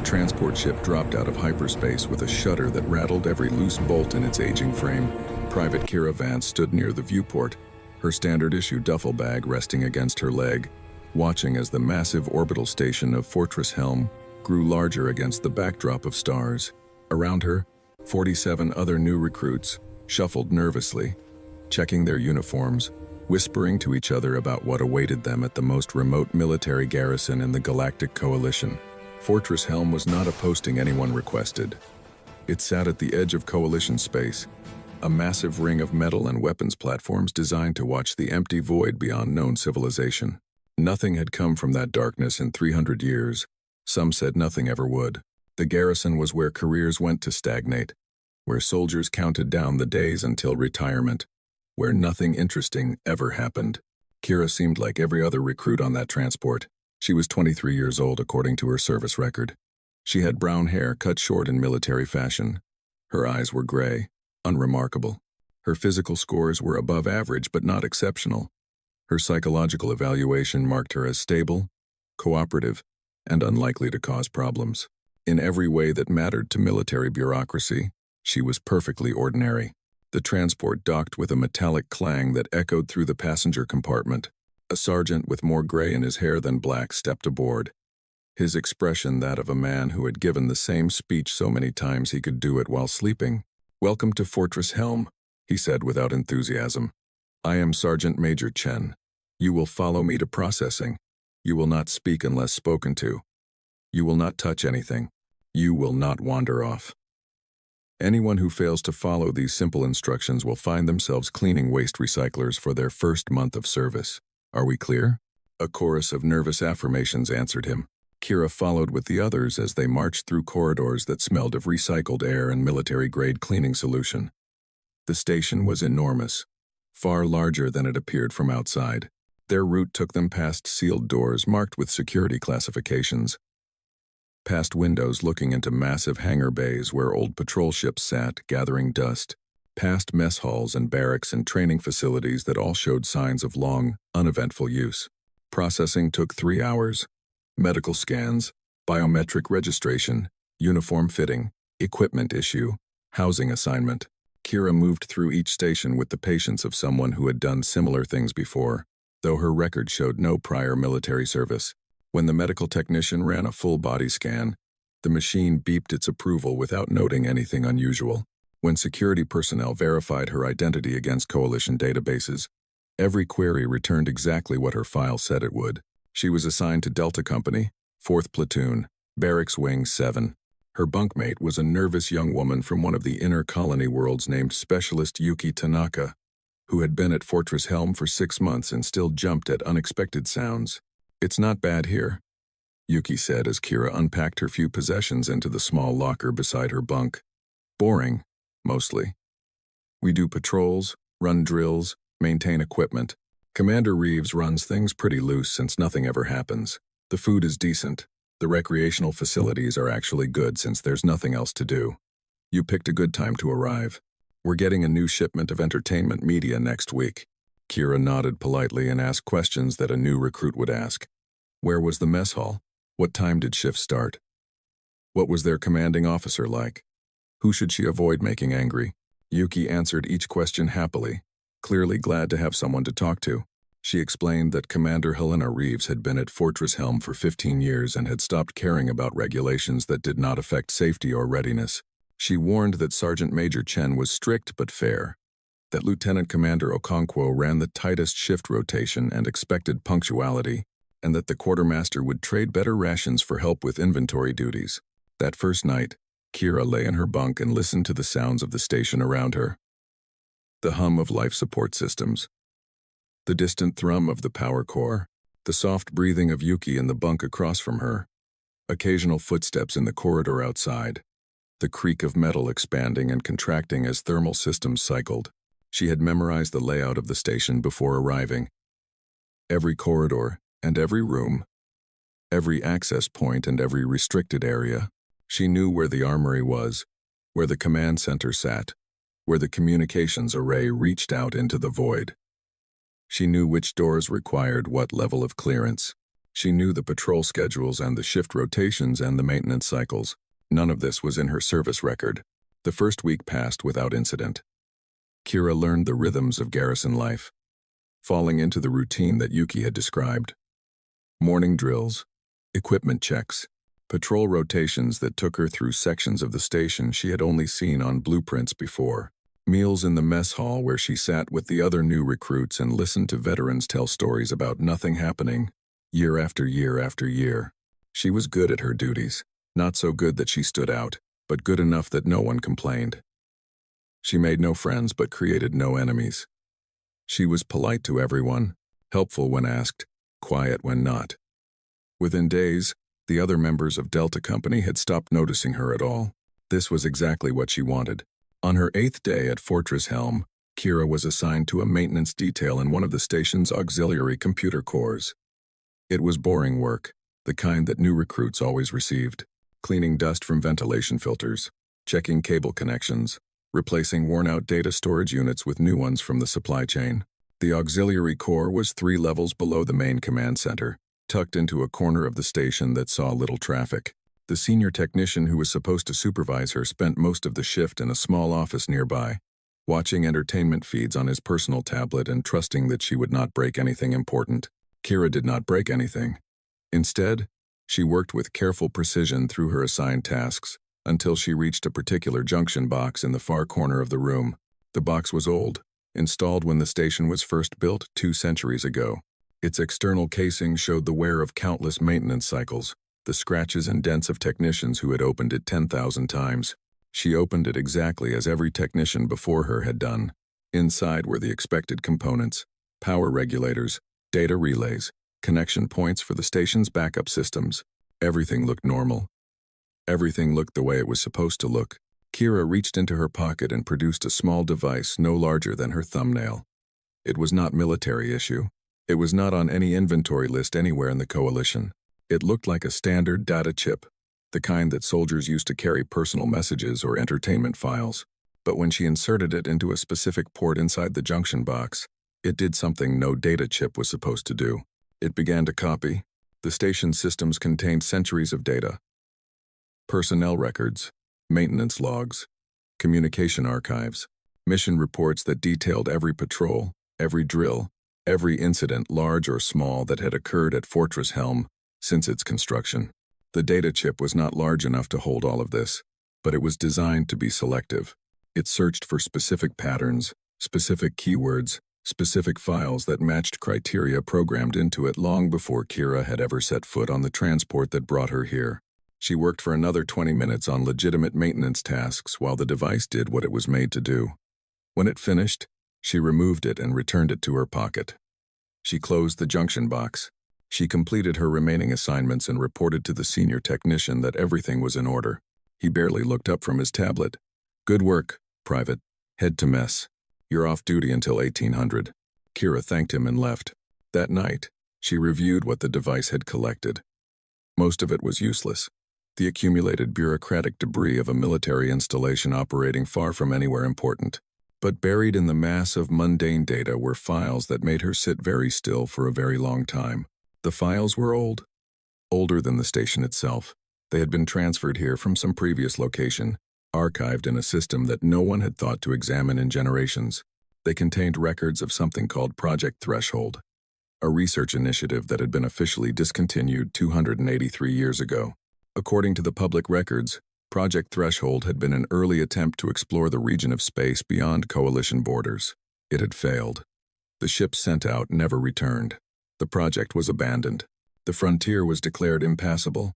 transport ship dropped out of hyperspace with a shudder that rattled every loose bolt in its aging frame. Private Kira Vance stood near the viewport, her standard-issue duffel bag resting against her leg, watching as the massive orbital station of Fortress Helm grew larger against the backdrop of stars. Around her, 47 other new recruits shuffled nervously, checking their uniforms, whispering to each other about what awaited them at the most remote military garrison in the Galactic Coalition. Fortress Helm was not a posting anyone requested. It sat at the edge of Coalition space, a massive ring of metal and weapons platforms designed to watch the empty void beyond known civilization. Nothing had come from that darkness in 300 years. Some said nothing ever would. The garrison was where careers went to stagnate, where soldiers counted down the days until retirement, where nothing interesting ever happened. Kira seemed like every other recruit on that transport. She was 23 years old according to her service record. She had brown hair cut short in military fashion. Her eyes were gray, unremarkable. Her physical scores were above average but not exceptional. Her psychological evaluation marked her as stable, cooperative, and unlikely to cause problems. In every way that mattered to military bureaucracy, she was perfectly ordinary. The transport docked with a metallic clang that echoed through the passenger compartment. A sergeant with more gray in his hair than black stepped aboard, his expression that of a man who had given the same speech so many times he could do it while sleeping. "Welcome to Fortress Helm," he said without enthusiasm. "I am Sergeant Major Chen. You will follow me to processing. You will not speak unless spoken to. You will not touch anything. You will not wander off. Anyone who fails to follow these simple instructions will find themselves cleaning waste recyclers for their first month of service. Are we clear?" A chorus of nervous affirmations answered him. Kira followed with the others as they marched through corridors that smelled of recycled air and military-grade cleaning solution. The station was enormous, far larger than it appeared from outside. Their route took them past sealed doors marked with security classifications, past windows looking into massive hangar bays where old patrol ships sat, gathering dust, past mess halls and barracks and training facilities that all showed signs of long, uneventful use. Processing took 3 hours. Medical scans, biometric registration, uniform fitting, equipment issue, housing assignment. Kira moved through each station with the patience of someone who had done similar things before, though her record showed no prior military service. When the medical technician ran a full-body scan, the machine beeped its approval without noting anything unusual. When security personnel verified her identity against Coalition databases, every query returned exactly what her file said it would. She was assigned to Delta Company, 4th Platoon, Barracks Wing 7. Her bunkmate was a nervous young woman from one of the inner colony worlds named Specialist Yuki Tanaka, who had been at Fortress Helm for 6 months and still jumped at unexpected sounds. "It's not bad here," Yuki said as Kira unpacked her few possessions into the small locker beside her bunk. "Boring, mostly. We do patrols, run drills, maintain equipment. Commander Reeves runs things pretty loose since nothing ever happens. The food is decent. The recreational facilities are actually good since there's nothing else to do. You picked a good time to arrive. We're getting a new shipment of entertainment media next week." Kira nodded politely and asked questions that a new recruit would ask. Where was the mess hall? What time did shift start? What was their commanding officer like? Who should she avoid making angry? Yuki answered each question happily, clearly glad to have someone to talk to. She explained that Commander Helena Reeves had been at Fortress Helm for 15 years and had stopped caring about regulations that did not affect safety or readiness. She warned that Sergeant Major Chen was strict but fair, that Lieutenant Commander Okonkwo ran the tightest shift rotation and expected punctuality, and that the quartermaster would trade better rations for help with inventory duties. That first night, Kira lay in her bunk and listened to the sounds of the station around her. The hum of life support systems, the distant thrum of the power core, the soft breathing of Yuki in the bunk across from her, occasional footsteps in the corridor outside, the creak of metal expanding and contracting as thermal systems cycled. She had memorized the layout of the station before arriving. Every corridor and every room, every access point and every restricted area. She knew where the armory was, where the command center sat, where the communications array reached out into the void. She knew which doors required what level of clearance. She knew the patrol schedules and the shift rotations and the maintenance cycles. None of this was in her service record. The first week passed without incident. Kira learned the rhythms of Garrison life, falling into the routine that Yuki had described. Morning drills, equipment checks, patrol rotations that took her through sections of the station she had only seen on blueprints before. Meals in the mess hall where she sat with the other new recruits and listened to veterans tell stories about nothing happening, year after year after year. She was good at her duties, not so good that she stood out, but good enough that no one complained. She made no friends but created no enemies. She was polite to everyone, helpful when asked, quiet when not. Within days, the other members of Delta Company had stopped noticing her at all. This was exactly what she wanted. On her 8th day at Fortress Helm, Kira was assigned to a maintenance detail in one of the station's auxiliary computer cores. It was boring work, the kind that new recruits always received. Cleaning dust from ventilation filters, checking cable connections, replacing worn-out data storage units with new ones from the supply chain. The auxiliary core was 3 levels below the main command center, tucked into a corner of the station that saw little traffic. The senior technician who was supposed to supervise her spent most of the shift in a small office nearby, watching entertainment feeds on his personal tablet and trusting that she would not break anything important. Kira did not break anything. Instead, she worked with careful precision through her assigned tasks until she reached a particular junction box in the far corner of the room. The box was old, installed when the station was first built 2 centuries ago. Its external casing showed the wear of countless maintenance cycles, the scratches and dents of technicians who had opened it 10,000 times. She opened it exactly as every technician before her had done. Inside were the expected components: power regulators, data relays, connection points for the station's backup systems. Everything looked normal. Everything looked the way it was supposed to look. Kira reached into her pocket and produced a small device no larger than her thumbnail. It was not military issue. It was not on any inventory list anywhere in the coalition. It looked like a standard data chip, the kind that soldiers used to carry personal messages or entertainment files. But when she inserted it into a specific port inside the junction box, it did something no data chip was supposed to do. It began to copy. The station's systems contained centuries of data: personnel records, maintenance logs, communication archives, mission reports that detailed every patrol, every drill, every incident, large or small, that had occurred at Fortress Helm since its construction. The data chip was not large enough to hold all of this, but it was designed to be selective. It searched for specific patterns, specific keywords, specific files that matched criteria programmed into it long before Kira had ever set foot on the transport that brought her here. She worked for another 20 minutes on legitimate maintenance tasks while the device did what it was made to do. When it finished, she removed it and returned it to her pocket. She closed the junction box. She completed her remaining assignments and reported to the senior technician that everything was in order. He barely looked up from his tablet. "Good work, Private. Head to mess. You're off duty until 1800. Kira thanked him and left. That night, she reviewed what the device had collected. Most of it was useless. The accumulated bureaucratic debris of a military installation operating far from anywhere important. But buried in the mass of mundane data were files that made her sit very still for a very long time. The files were old, older than the station itself. They had been transferred here from some previous location, archived in a system that no one had thought to examine in generations. They contained records of something called Project Threshold, a research initiative that had been officially discontinued 283 years ago. According to the public records, Project Threshold had been an early attempt to explore the region of space beyond coalition borders. It had failed. The ships sent out never returned. The project was abandoned. The frontier was declared impassable.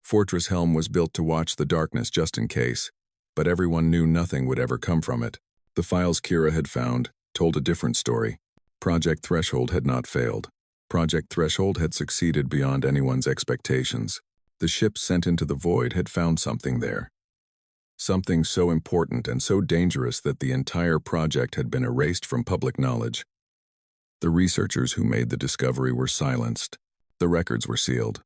Fortress Helm was built to watch the darkness just in case, but everyone knew nothing would ever come from it. The files Kira had found told a different story. Project Threshold had not failed. Project Threshold had succeeded beyond anyone's expectations. The ships sent into the void had found something there. Something so important and so dangerous that the entire project had been erased from public knowledge. The researchers who made the discovery were silenced. The records were sealed.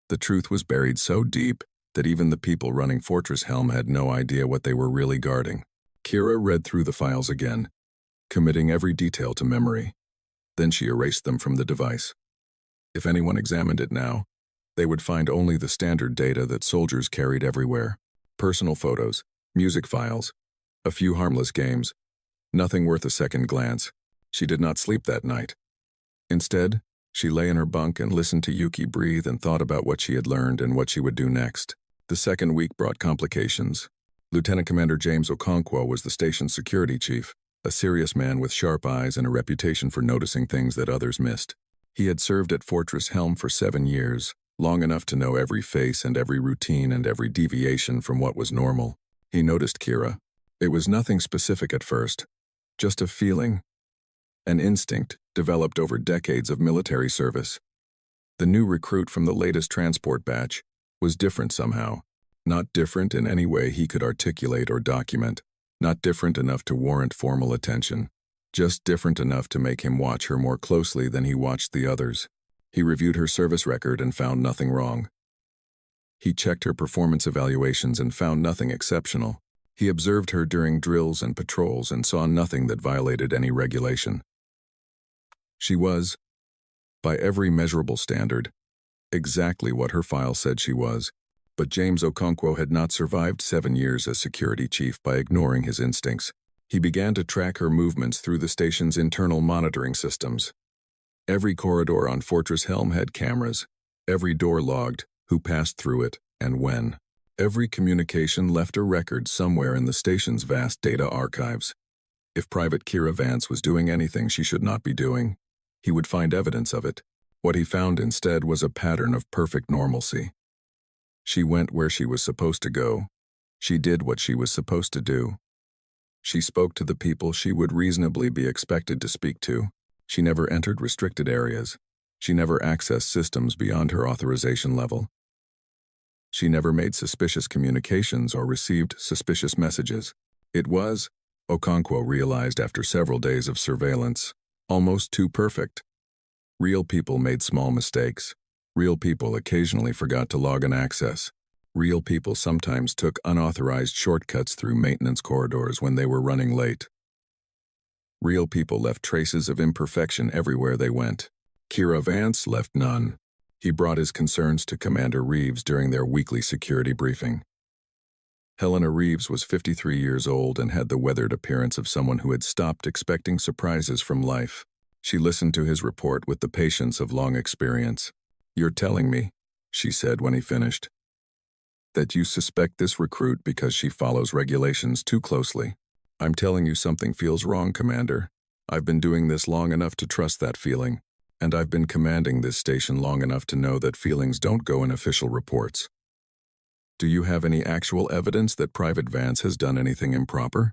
The truth was buried so deep that even the people running Fortress Helm had no idea what they were really guarding. Kira read through the files again, committing every detail to memory. Then she erased them from the device. If anyone examined it now, they would find only the standard data that soldiers carried everywhere. Personal photos, music files, a few harmless games, nothing worth a second glance. She did not sleep that night. Instead, she lay in her bunk and listened to Yuki breathe and thought about what she had learned and what she would do next. The second week brought complications. Lieutenant Commander James Okonkwo was the station's security chief, a serious man with sharp eyes and a reputation for noticing things that others missed. He had served at Fortress Helm for 7 years, long enough to know every face and every routine and every deviation from what was normal. He noticed Kira. It was nothing specific at first, just a feeling, an instinct developed over decades of military service. The new recruit from the latest transport batch was different somehow, not different in any way he could articulate or document, not different enough to warrant formal attention, just different enough to make him watch her more closely than he watched the others. He reviewed her service record and found nothing wrong. He checked her performance evaluations and found nothing exceptional. He observed her during drills and patrols and saw nothing that violated any regulation. She was, by every measurable standard, exactly what her file said she was, but James Okonkwo had not survived 7 years as security chief by ignoring his instincts. He began to track her movements through the station's internal monitoring systems. Every corridor on Fortress Helm had cameras, every door logged, who passed through it, and when. Every communication left a record somewhere in the station's vast data archives. If Private Kira Vance was doing anything she should not be doing, he would find evidence of it. What he found instead was a pattern of perfect normalcy. She went where she was supposed to go. She did what she was supposed to do. She spoke to the people she would reasonably be expected to speak to. She never entered restricted areas. She never accessed systems beyond her authorization level. She never made suspicious communications or received suspicious messages. It was, Okonkwo realized after several days of surveillance, almost too perfect. Real people made small mistakes. Real people occasionally forgot to log an access. Real people sometimes took unauthorized shortcuts through maintenance corridors when they were running late. Real people left traces of imperfection everywhere they went. Kira Vance left none. He brought his concerns to Commander Reeves during their weekly security briefing. Helena Reeves was 53 years old and had the weathered appearance of someone who had stopped expecting surprises from life. She listened to his report with the patience of long experience. "You're telling me," she said when he finished, "that you suspect this recruit because she follows regulations too closely. I'm telling you something feels wrong, Commander. I've been doing this long enough to trust that feeling, and I've been commanding this station long enough to know that feelings don't go in official reports. Do you have any actual evidence that Private Vance has done anything improper?"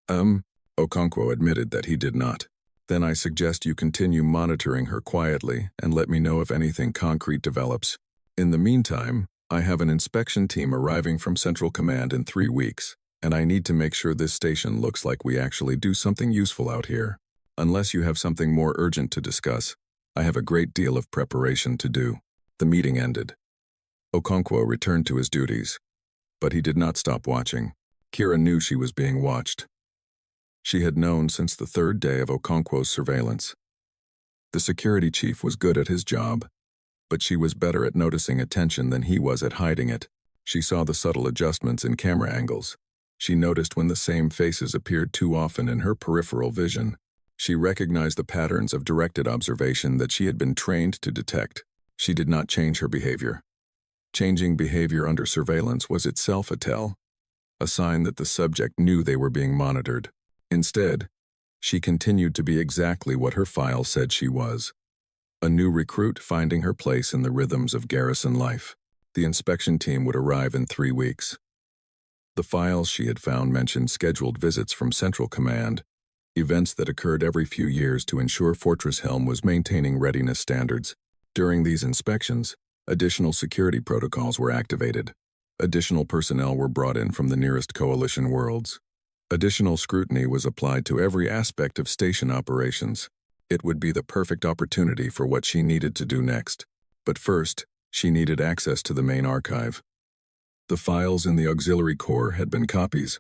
Okonkwo admitted that he did not. "Then I suggest you continue monitoring her quietly and let me know if anything concrete develops. In the meantime, I have an inspection team arriving from Central Command in 3 weeks, and I need to make sure this station looks like we actually do something useful out here. Unless you have something more urgent to discuss, I have a great deal of preparation to do." The meeting ended. Okonkwo returned to his duties, but he did not stop watching. Kira knew she was being watched. She had known since the 3rd day of Okonkwo's surveillance. The security chief was good at his job, but she was better at noticing attention than he was at hiding it. She saw the subtle adjustments in camera angles. She noticed when the same faces appeared too often in her peripheral vision. She recognized the patterns of directed observation that she had been trained to detect. She did not change her behavior. Changing behavior under surveillance was itself a tell, a sign that the subject knew they were being monitored. Instead, she continued to be exactly what her file said she was, a new recruit finding her place in the rhythms of Garrison life. The inspection team would arrive in 3 weeks. The files she had found mentioned scheduled visits from Central Command, events that occurred every few years to ensure Fortress Helm was maintaining readiness standards. During these inspections, additional security protocols were activated. Additional personnel were brought in from the nearest coalition worlds. Additional scrutiny was applied to every aspect of station operations. It would be the perfect opportunity for what she needed to do next. But first, she needed access to the main archive. The files in the auxiliary core had been copies,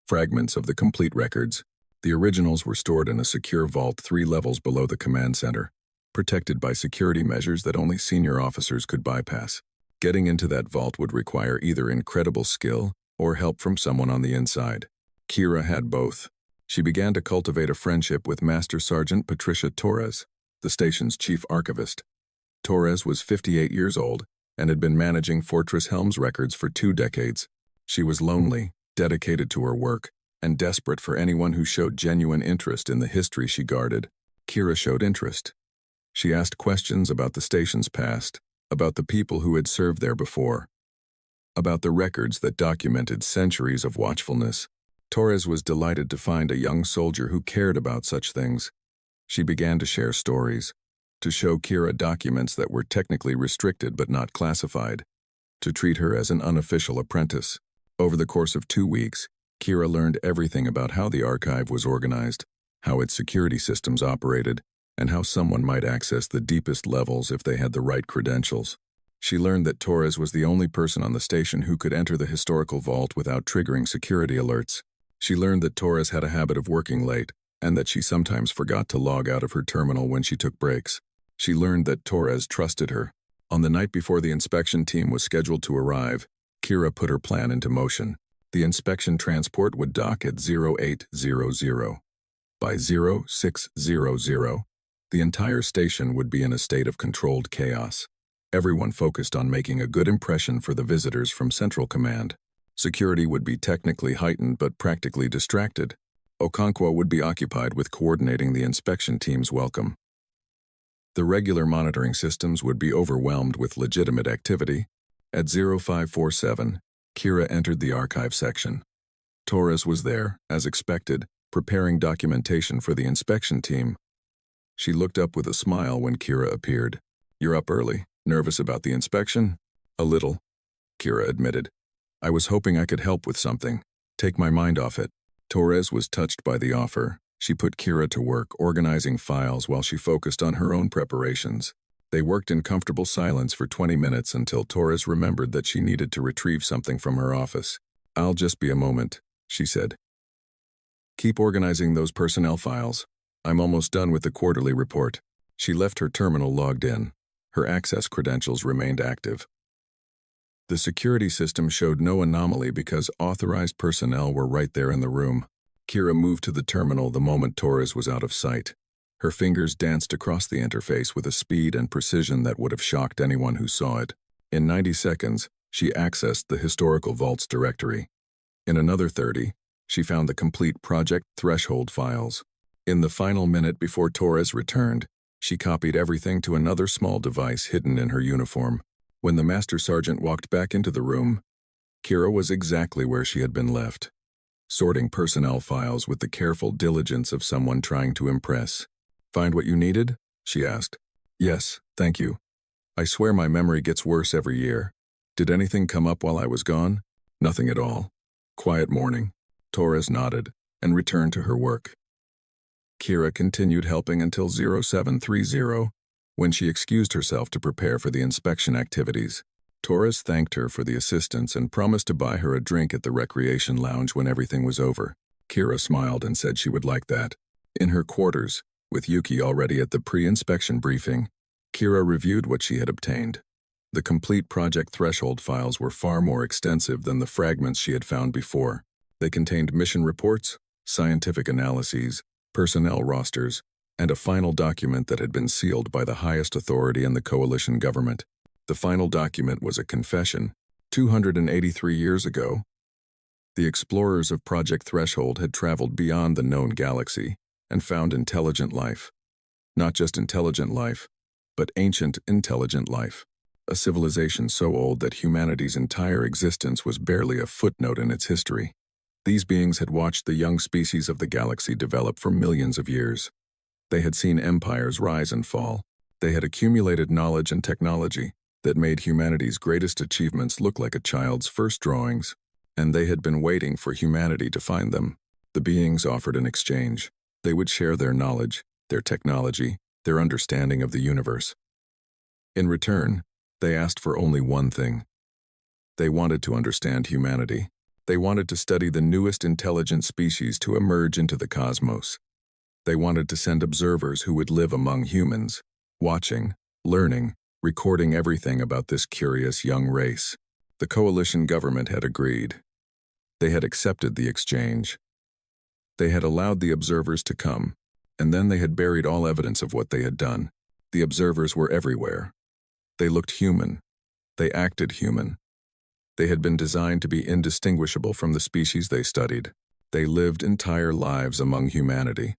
fragments of the complete records. The originals were stored in a secure vault 3 levels below the command center. protected by security measures that only senior officers could bypass. Getting into that vault would require either incredible skill or help from someone on the inside. Kira had both. She began to cultivate a friendship with Master Sergeant Patricia Torres, the station's chief archivist. Torres was 58 years old and had been managing Fortress Helm's records for 2 decades. She was lonely, dedicated to her work, and desperate for anyone who showed genuine interest in the history she guarded. Kira showed interest. She asked questions about the station's past, about the people who had served there before, about the records that documented centuries of watchfulness. Torres was delighted to find a young soldier who cared about such things. She began to share stories, to show Kira documents that were technically restricted but not classified, to treat her as an unofficial apprentice. Over the course of 2 weeks, Kira learned everything about how the archive was organized, how its security systems operated, and how someone might access the deepest levels if they had the right credentials. She learned that Torres was the only person on the station who could enter the historical vault without triggering security alerts. She learned that Torres had a habit of working late, and that she sometimes forgot to log out of her terminal when she took breaks. She learned that Torres trusted her. On the night before the inspection team was scheduled to arrive, Kira put her plan into motion. The inspection transport would dock at 0800. By 0600, the entire station would be in a state of controlled chaos. Everyone focused on making a good impression for the visitors from Central Command. Security would be technically heightened but practically distracted. Okonkwo would be occupied with coordinating the inspection team's welcome. The regular monitoring systems would be overwhelmed with legitimate activity. At 0547, Kira entered the archive section. Torres was there, as expected, preparing documentation for the inspection team. She looked up with a smile when Kira appeared. "You're up early. Nervous about the inspection?" "A little," Kira admitted. "I was hoping I could help with something. Take my mind off it." Torres was touched by the offer. She put Kira to work organizing files while she focused on her own preparations. They worked in comfortable silence for 20 minutes until Torres remembered that she needed to retrieve something from her office. "I'll just be a moment," she said. "Keep organizing those personnel files. I'm almost done with the quarterly report." She left her terminal logged in. Her access credentials remained active. The security system showed no anomaly because authorized personnel were right there in the room. Kira moved to the terminal the moment Torres was out of sight. Her fingers danced across the interface with a speed and precision that would have shocked anyone who saw it. In 90 seconds, she accessed the Historical Vaults directory. In another 30, she found the complete Project Threshold files. In the final minute before Torres returned, she copied everything to another small device hidden in her uniform. When the Master Sergeant walked back into the room, Kira was exactly where she had been left, sorting personnel files with the careful diligence of someone trying to impress. "Find what you needed?" she asked. "Yes, thank you. I swear my memory gets worse every year. Did anything come up while I was gone?" "Nothing at all." Quiet morning. Torres nodded and returned to her work. Kira continued helping until 0730, when she excused herself to prepare for the inspection activities. Torres thanked her for the assistance and promised to buy her a drink at the recreation lounge when everything was over. Kira smiled and said she would like that. In her quarters, with Yuki already at the pre-inspection briefing, Kira reviewed what she had obtained. The complete Project Threshold files were far more extensive than the fragments she had found before. They contained mission reports, scientific analyses, personnel rosters, and a final document that had been sealed by the highest authority in the coalition government. The final document was a confession. 283 years ago, the explorers of Project Threshold had traveled beyond the known galaxy and found intelligent life. Not just intelligent life, but ancient intelligent life. A civilization so old that humanity's entire existence was barely a footnote in its history. These beings had watched the young species of the galaxy develop for millions of years. They had seen empires rise and fall. They had accumulated knowledge and technology that made humanity's greatest achievements look like a child's first drawings. And they had been waiting for humanity to find them. The beings offered an exchange. They would share their knowledge, their technology, their understanding of the universe. In return, they asked for only one thing. They wanted to understand humanity. They wanted to study the newest intelligent species to emerge into the cosmos. They wanted to send observers who would live among humans, watching, learning, recording everything about this curious young race. The coalition government had agreed. They had accepted the exchange. They had allowed the observers to come, and then they had buried all evidence of what they had done. The observers were everywhere. They looked human. They acted human. They had been designed to be indistinguishable from the species they studied. They lived entire lives among humanity,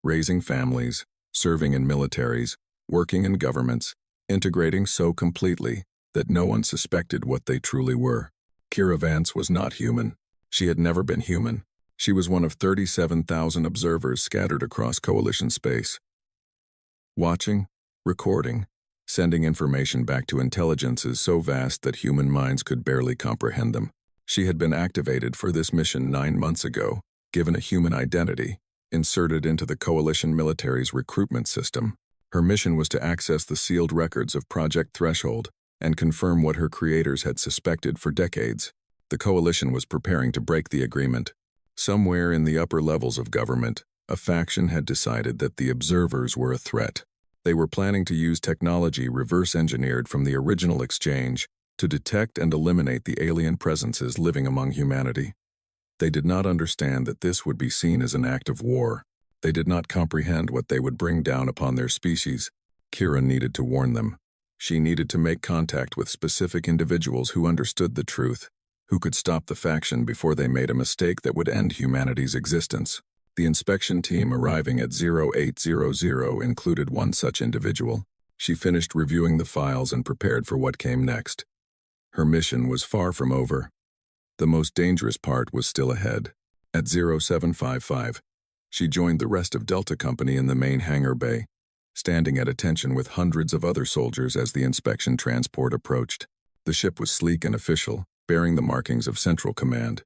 raising families, serving in militaries, working in governments, integrating so completely that no one suspected what they truly were. Kira Vance was not human. She had never been human. She was one of 37,000 observers scattered across coalition space. Watching, recording, sending information back to intelligences so vast that human minds could barely comprehend them. She had been activated for this mission 9 months ago, given a human identity, inserted into the coalition military's recruitment system. Her mission was to access the sealed records of Project Threshold and confirm what her creators had suspected for decades. The coalition was preparing to break the agreement. Somewhere in the upper levels of government, a faction had decided that the observers were a threat. They were planning to use technology reverse-engineered from the original exchange to detect and eliminate the alien presences living among humanity. They did not understand that this would be seen as an act of war. They did not comprehend what they would bring down upon their species. Kira needed to warn them. She needed to make contact with specific individuals who understood the truth, who could stop the faction before they made a mistake that would end humanity's existence. The inspection team arriving at 0800 included one such individual. She finished reviewing the files and prepared for what came next. Her mission was far from over. The most dangerous part was still ahead. At 0755, she joined the rest of Delta Company in the main hangar bay, standing at attention with hundreds of other soldiers as the inspection transport approached. The ship was sleek and official, bearing the markings of Central Command.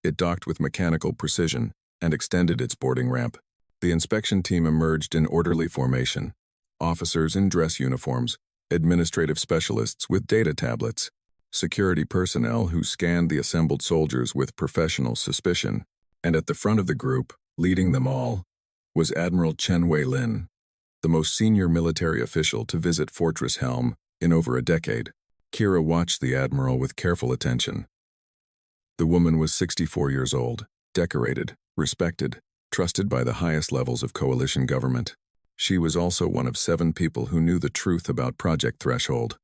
It docked with mechanical precision and extended its boarding ramp. The inspection team emerged in orderly formation. Officers in dress uniforms, administrative specialists with data tablets, security personnel who scanned the assembled soldiers with professional suspicion, and at the front of the group, leading them all, was Admiral Chen Wei-Lin, the most senior military official to visit Fortress Helm in over a decade. Kira watched the Admiral with careful attention. The woman was 64 years old, decorated, respected, trusted by the highest levels of coalition government. She was also one of 7 people who knew the truth about Project Threshold.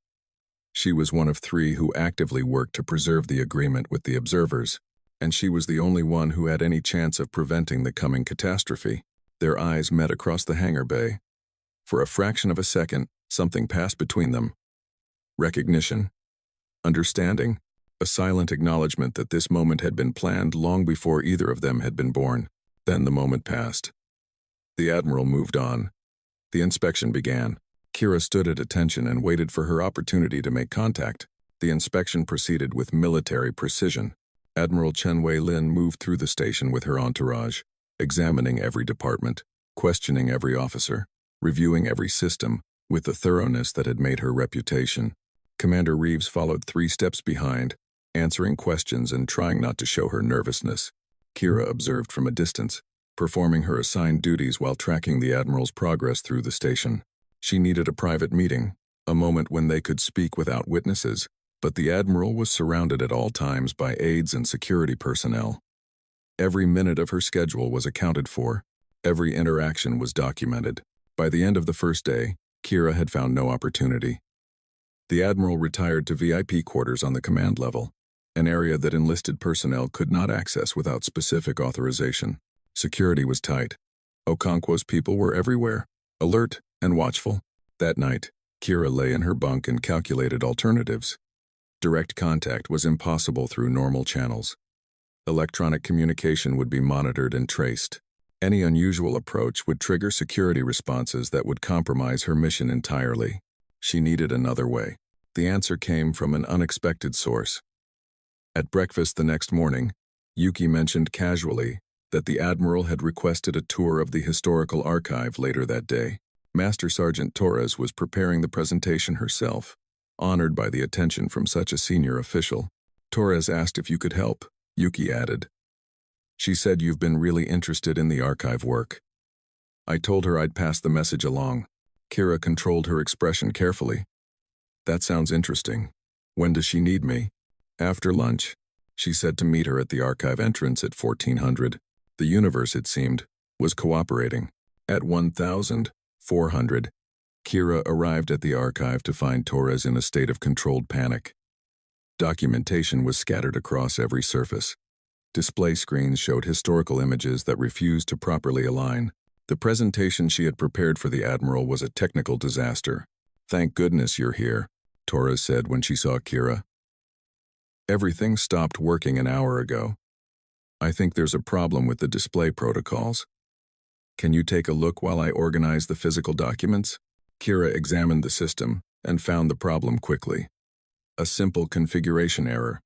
She was one of 3 who actively worked to preserve the agreement with the observers, and she was the only one who had any chance of preventing the coming catastrophe. Their eyes met across the hangar bay. For a fraction of a second, something passed between them. Recognition. Understanding. A silent acknowledgement that this moment had been planned long before either of them had been born. Then the moment passed. The Admiral moved on. The inspection began. Kira stood at attention and waited for her opportunity to make contact. The inspection proceeded with military precision. Admiral Chen Wei-Lin moved through the station with her entourage, examining every department, questioning every officer, reviewing every system, with the thoroughness that had made her reputation. Commander Reeves followed 3 steps behind, answering questions and trying not to show her nervousness. Kira observed from a distance, performing her assigned duties while tracking the Admiral's progress through the station. She needed a private meeting, a moment when they could speak without witnesses, but the Admiral was surrounded at all times by aides and security personnel. Every minute of her schedule was accounted for. Every interaction was documented. By the end of the first day, Kira had found no opportunity. The Admiral retired to VIP quarters on the command level, an area that enlisted personnel could not access without specific authorization. Security was tight. Okonkwo's people were everywhere, alert and watchful. That night, Kira lay in her bunk and calculated alternatives. Direct contact was impossible through normal channels. Electronic communication would be monitored and traced. Any unusual approach would trigger security responses that would compromise her mission entirely. She needed another way. The answer came from an unexpected source. At breakfast the next morning, Yuki mentioned casually that the Admiral had requested a tour of the historical archive later that day. Master Sergeant Torres was preparing the presentation herself, honored by the attention from such a senior official. Torres asked if you could help, Yuki added. She said you've been really interested in the archive work. I told her I'd pass the message along. Kira controlled her expression carefully. That sounds interesting. When does she need me? After lunch. She said to meet her at the archive entrance at 1400. The universe, it seemed, was cooperating. At 1400, Kira arrived at the archive to find Torres in a state of controlled panic. Documentation was scattered across every surface. Display screens showed historical images that refused to properly align. The presentation she had prepared for the Admiral was a technical disaster. "Thank goodness you're here," Torres said when she saw Kira. "Everything stopped working an hour ago. I think there's a problem with the display protocols. Can you take a look while I organize the physical documents?" Kira examined the system and found the problem quickly. A simple configuration error,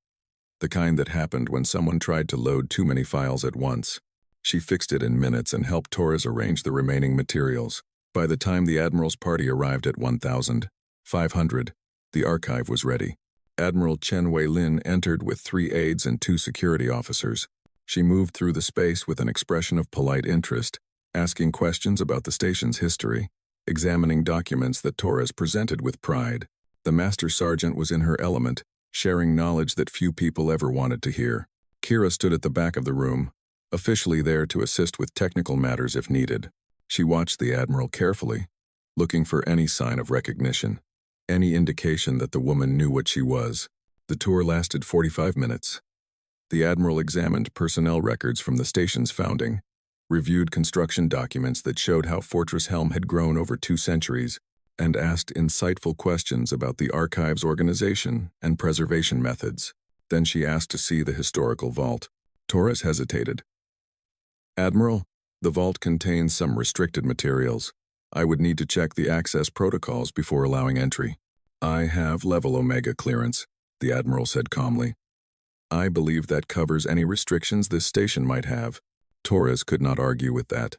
the kind that happened when someone tried to load too many files at once. She fixed it in minutes and helped Torres arrange the remaining materials. By the time the Admiral's party arrived at 1500, the archive was ready. Admiral Chen Wei-Lin entered with 3 aides and 2 security officers. She moved through the space with an expression of polite interest, asking questions about the station's history, examining documents that Torres presented with pride. The Master Sergeant was in her element, sharing knowledge that few people ever wanted to hear. Kira stood at the back of the room, officially there to assist with technical matters if needed. She watched the Admiral carefully, looking for any sign of recognition, any indication that the woman knew what she was. The tour lasted 45 minutes. The Admiral examined personnel records from the station's founding, reviewed construction documents that showed how Fortress Helm had grown over 2 centuries, and asked insightful questions about the archive's organization and preservation methods. Then she asked to see the historical vault. Torres hesitated. "Admiral, the vault contains some restricted materials. I would need to check the access protocols before allowing entry." "I have level Omega clearance," the Admiral said calmly. "I believe that covers any restrictions this station might have." Torres could not argue with that.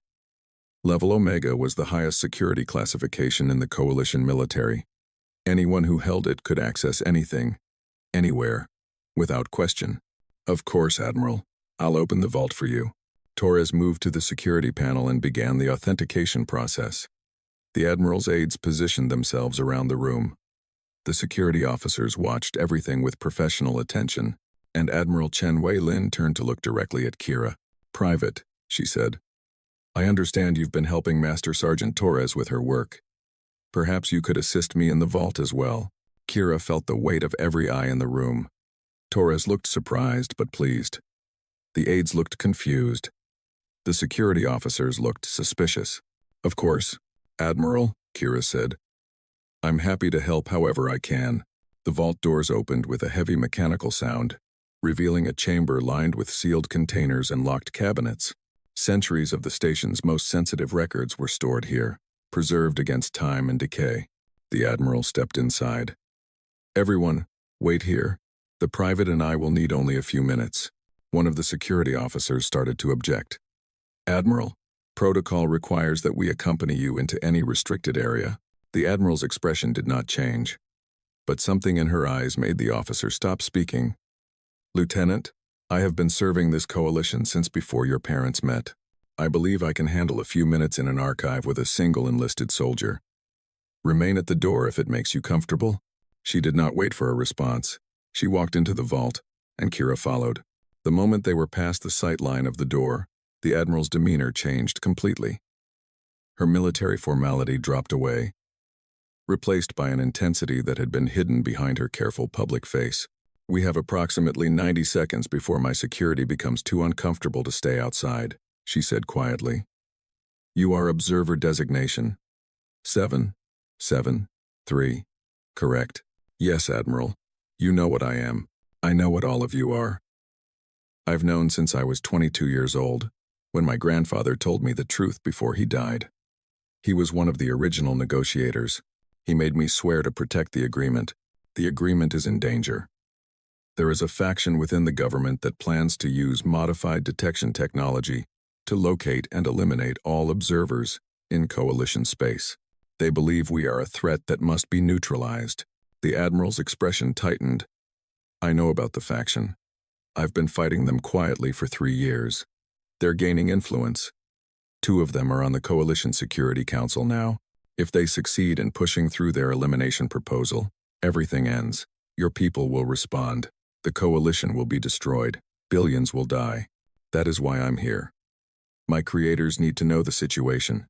Level Omega was the highest security classification in the Coalition military. Anyone who held it could access anything, anywhere, without question. "Of course, Admiral. I'll open the vault for you." Torres moved to the security panel and began the authentication process. The Admiral's aides positioned themselves around the room. The security officers watched everything with professional attention, and Admiral Chen Wei-Lin turned to look directly at Kira. "Private," she said. "I understand you've been helping Master Sergeant Torres with her work. Perhaps you could assist me in the vault as well." Kira felt the weight of every eye in the room. Torres looked surprised but pleased. The aides looked confused. The security officers looked suspicious. "Of course, Admiral," Kira said. "I'm happy to help however I can." The vault doors opened with a heavy mechanical sound, revealing a chamber lined with sealed containers and locked cabinets. Centuries of the station's most sensitive records were stored here, preserved against time and decay. The Admiral stepped inside. "Everyone, wait here. The private and I will need only a few minutes." One of the security officers started to object. "Admiral, protocol requires that we accompany you into any restricted area." The Admiral's expression did not change, but something in her eyes made the officer stop speaking. "Lieutenant, I have been serving this coalition since before your parents met. I believe I can handle a few minutes in an archive with a single enlisted soldier. Remain at the door if it makes you comfortable." She did not wait for a response. She walked into the vault, and Kira followed. The moment they were past the sight line of the door, the Admiral's demeanor changed completely. Her military formality dropped away, replaced by an intensity that had been hidden behind her careful public face. "We have approximately 90 seconds before my security becomes too uncomfortable to stay outside," she said quietly. "You are observer designation 773. Correct?" "Yes, Admiral. You know what I am. I know what all of you are. I've known since I was 22 years old, when my grandfather told me the truth before he died. He was one of the original negotiators. He made me swear to protect the agreement. The agreement is in danger. There is a faction within the government that plans to use modified detection technology to locate and eliminate all observers in coalition space. They believe we are a threat that must be neutralized." The Admiral's expression tightened. "I know about the faction. I've been fighting them quietly for 3 years. They're gaining influence. 2 of them are on the Coalition Security Council now. If they succeed in pushing through their elimination proposal, everything ends. Your people will respond. The coalition will be destroyed. Billions will die. That is why I'm here. My creators need to know the situation.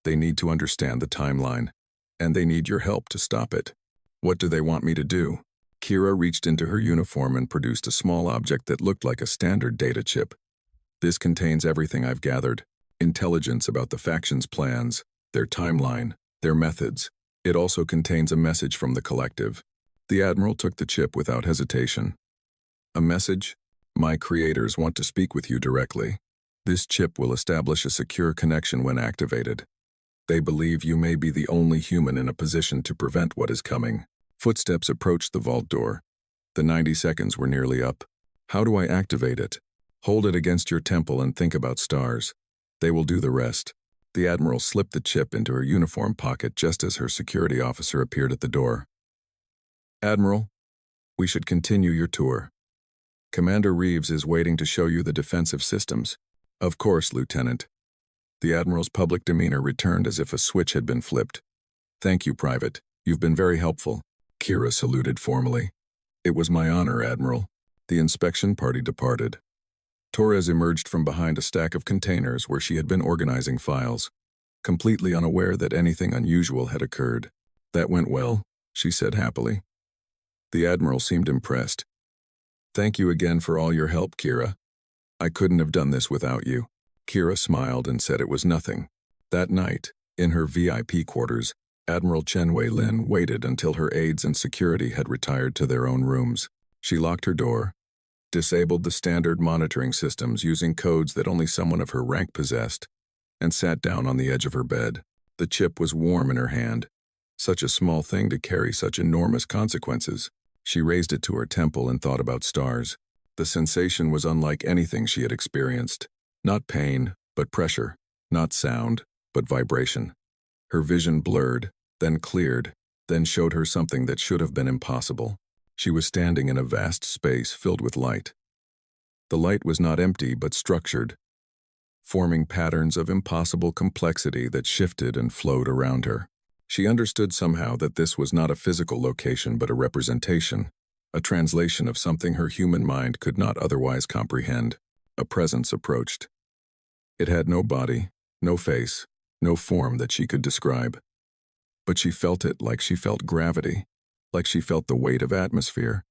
They need to understand the timeline. And they need your help to stop it. What do they want me to do? Kira reached into her uniform and produced a small object that looked like a standard data chip. This contains everything I've gathered. Intelligence about the faction's plans, their timeline, their methods. It also contains a message from the collective. The Admiral took the chip without hesitation. A message? My creators want to speak with you directly. This chip will establish a secure connection when activated. They believe you may be the only human in a position to prevent what is coming. Footsteps approached the vault door. The 90 seconds were nearly up. How do I activate it? Hold it against your temple and think about stars. They will do the rest. The Admiral slipped the chip into her uniform pocket just as her security officer appeared at the door. Admiral, we should continue your tour. Commander Reeves is waiting to show you the defensive systems. Of course, Lieutenant. The Admiral's public demeanor returned as if a switch had been flipped. Thank you, Private. You've been very helpful. Kira saluted formally. It was my honor, Admiral. The inspection party departed. Torres emerged from behind a stack of containers where she had been organizing files, completely unaware that anything unusual had occurred. That went well, she said happily. The Admiral seemed impressed. Thank you again for all your help, Kira. I couldn't have done this without you. Kira smiled and said it was nothing. That night, in her VIP quarters, Admiral Chen Wei-Lin waited until her aides and security had retired to their own rooms. She locked her door, disabled the standard monitoring systems using codes that only someone of her rank possessed, and sat down on the edge of her bed. The chip was warm in her hand. Such a small thing to carry such enormous consequences. She raised it to her temple and thought about stars. The sensation was unlike anything she had experienced. Not pain, but pressure. Not sound, but vibration. Her vision blurred, then cleared, then showed her something that should have been impossible. She was standing in a vast space filled with light. The light was not empty but structured, forming patterns of impossible complexity that shifted and flowed around her. She understood somehow that this was not a physical location but a representation, a translation of something her human mind could not otherwise comprehend. A presence approached. It had no body, no face, no form that she could describe. But she felt it like she felt gravity, like she felt the weight of atmosphere,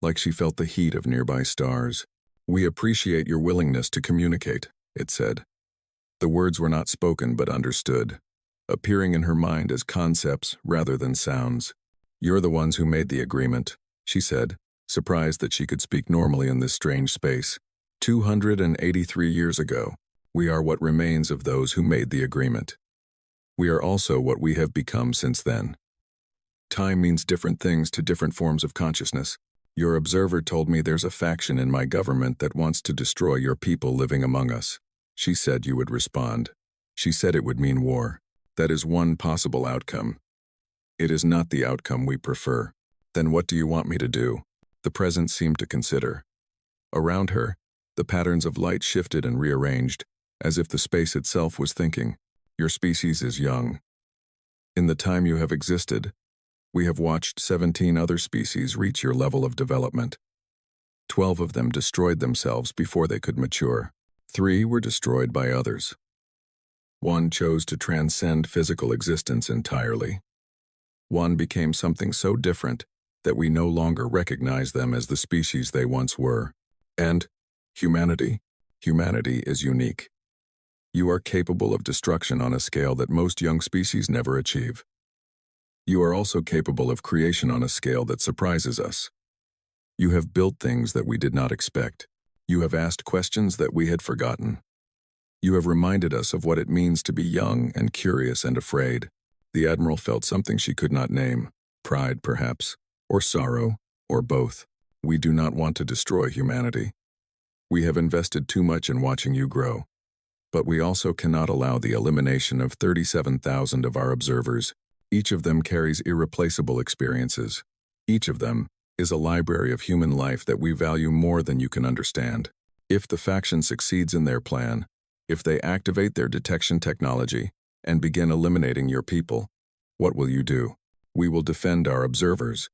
like she felt the heat of nearby stars. We appreciate your willingness to communicate, it said. The words were not spoken but understood, appearing in her mind as concepts rather than sounds. You're the ones who made the agreement, she said, surprised that she could speak normally in this strange space. 283 years ago, we are what remains of those who made the agreement. We are also what we have become since then. Time means different things to different forms of consciousness. Your observer told me there's a faction in my government that wants to destroy your people living among us. She said you would respond. She said it would mean war. That is one possible outcome. It is not the outcome we prefer. Then what do you want me to do? The presence seemed to consider. Around her, the patterns of light shifted and rearranged, as if the space itself was thinking, your species is young. In the time you have existed, we have watched 17 other species reach your level of development. 12 of them destroyed themselves before they could mature. 3 were destroyed by others. 1 chose to transcend physical existence entirely. 1 became something so different that we no longer recognize them as the species they once were. And humanity is unique. You are capable of destruction on a scale that most young species never achieve. You are also capable of creation on a scale that surprises us. You have built things that we did not expect. You have asked questions that we had forgotten. You have reminded us of what it means to be young and curious and afraid. The Admiral felt something she could not name. Pride, perhaps, or sorrow, or both. We do not want to destroy humanity. We have invested too much in watching you grow. But we also cannot allow the elimination of 37,000 of our observers. Each of them carries irreplaceable experiences. Each of them is a library of human life that we value more than you can understand. If the faction succeeds in their plan, if they activate their detection technology and begin eliminating your people, What will you do? We will defend our observers.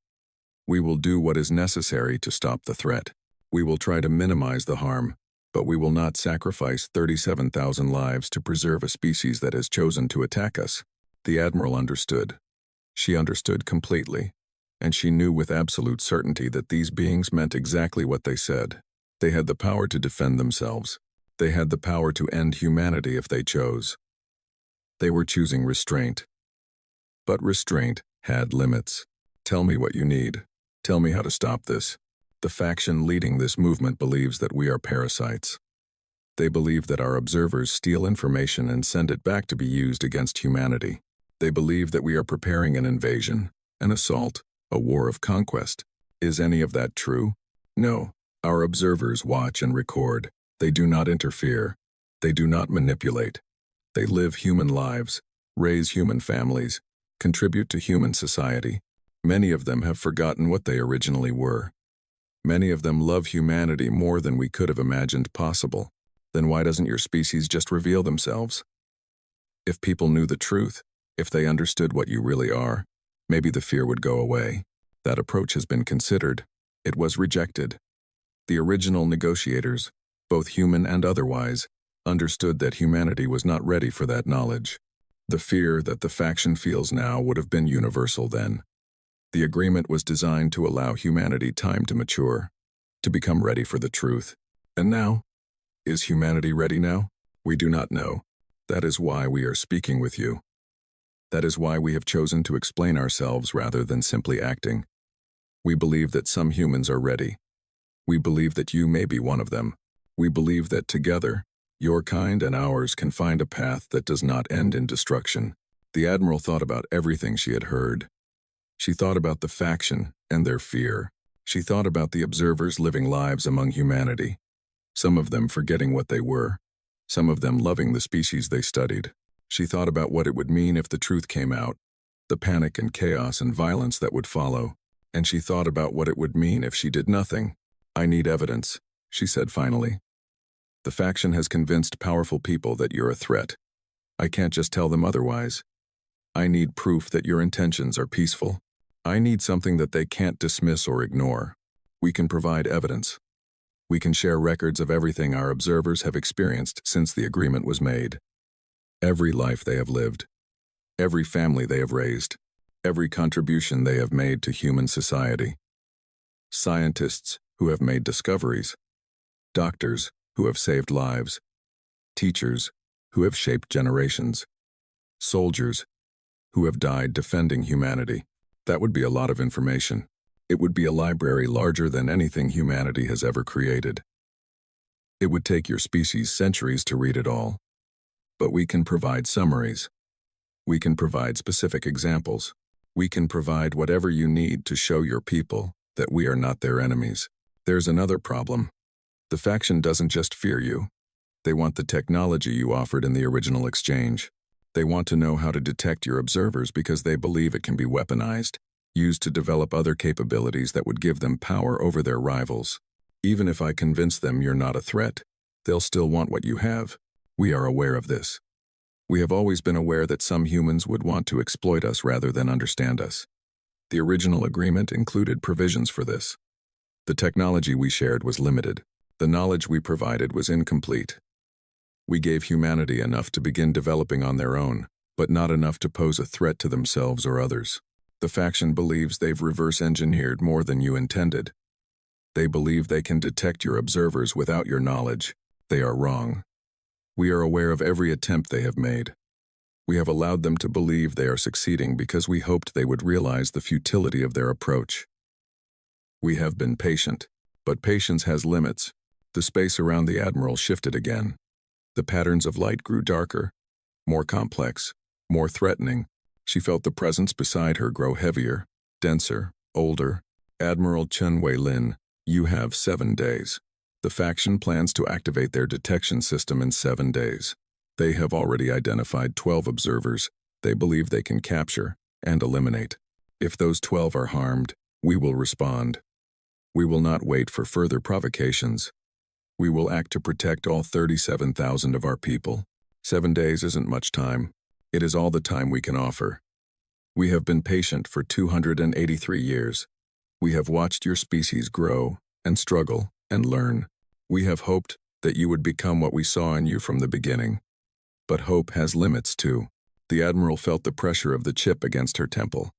We will do what is necessary to stop the threat. We will try to minimize the harm, but we will not sacrifice 37,000 lives to preserve a species that has chosen to attack us. The Admiral understood. She understood completely, and she knew with absolute certainty that these beings meant exactly what they said. They had the power to defend themselves. They had the power to end humanity if they chose. They were choosing restraint. But restraint had limits. Tell me what you need. Tell me how to stop this. The faction leading this movement believes that we are parasites. They believe that our observers steal information and send it back to be used against humanity. They believe that we are preparing an invasion, an assault, a war of conquest. Is any of that true? No. Our observers watch and record. They do not interfere. They do not manipulate. They live human lives, raise human families, contribute to human society. Many of them have forgotten what they originally were. Many of them love humanity more than we could have imagined possible. Then why doesn't your species just reveal themselves? If people knew the truth, if they understood what you really are, maybe the fear would go away. That approach has been considered. It was rejected. The original negotiators, both human and otherwise, understood that humanity was not ready for that knowledge. The fear that the faction feels now would have been universal then. The agreement was designed to allow humanity time to mature, to become ready for the truth. And now? Is humanity ready now? We do not know. That is why we are speaking with you. That is why we have chosen to explain ourselves rather than simply acting. We believe that some humans are ready. We believe that you may be one of them. We believe that together, your kind and ours can find a path that does not end in destruction. The Admiral thought about everything she had heard. She thought about the faction and their fear. She thought about the observers living lives among humanity, some of them forgetting what they were, some of them loving the species they studied. She thought about what it would mean if the truth came out, the panic and chaos and violence that would follow, and she thought about what it would mean if she did nothing. I need evidence, she said finally. The faction has convinced powerful people that you're a threat. I can't just tell them otherwise. I need proof that your intentions are peaceful. I need something that they can't dismiss or ignore. We can provide evidence. We can share records of everything our observers have experienced since the agreement was made. Every life they have lived, every family they have raised, every contribution they have made to human society. Scientists who have made discoveries, doctors who have saved lives, teachers who have shaped generations, soldiers who have died defending humanity. That would be a lot of information. It would be a library larger than anything humanity has ever created. It would take your species centuries to read it all. But we can provide summaries. We can provide specific examples. We can provide whatever you need to show your people that we are not their enemies. There's another problem. The faction doesn't just fear you. They want the technology you offered in the original exchange. They want to know how to detect your observers because they believe it can be weaponized, used to develop other capabilities that would give them power over their rivals. Even if I convince them you're not a threat, they'll still want what you have. We are aware of this. We have always been aware that some humans would want to exploit us rather than understand us. The original agreement included provisions for this. The technology we shared was limited. The knowledge we provided was incomplete. We gave humanity enough to begin developing on their own, but not enough to pose a threat to themselves or others. The faction believes they've reverse-engineered more than you intended. They believe they can detect your observers without your knowledge. They are wrong. We are aware of every attempt they have made. We have allowed them to believe they are succeeding because we hoped they would realize the futility of their approach. We have been patient, but patience has limits. The space around the Admiral shifted again. The patterns of light grew darker, more complex, more threatening. She felt the presence beside her grow heavier, denser, older. Admiral Chen Wei-Lin, you have 7 days. The faction plans to activate their detection system in 7 days. They have already identified 12 observers they believe they can capture and eliminate. If those 12 are harmed, we will respond. We will not wait for further provocations. We will act to protect all 37,000 of our people. 7 days isn't much time. It is all the time we can offer. We have been patient for 283 years. We have watched your species grow and struggle and learn. We have hoped that you would become what we saw in you from the beginning. But hope has limits too. The Admiral felt the pressure of the chip against her temple.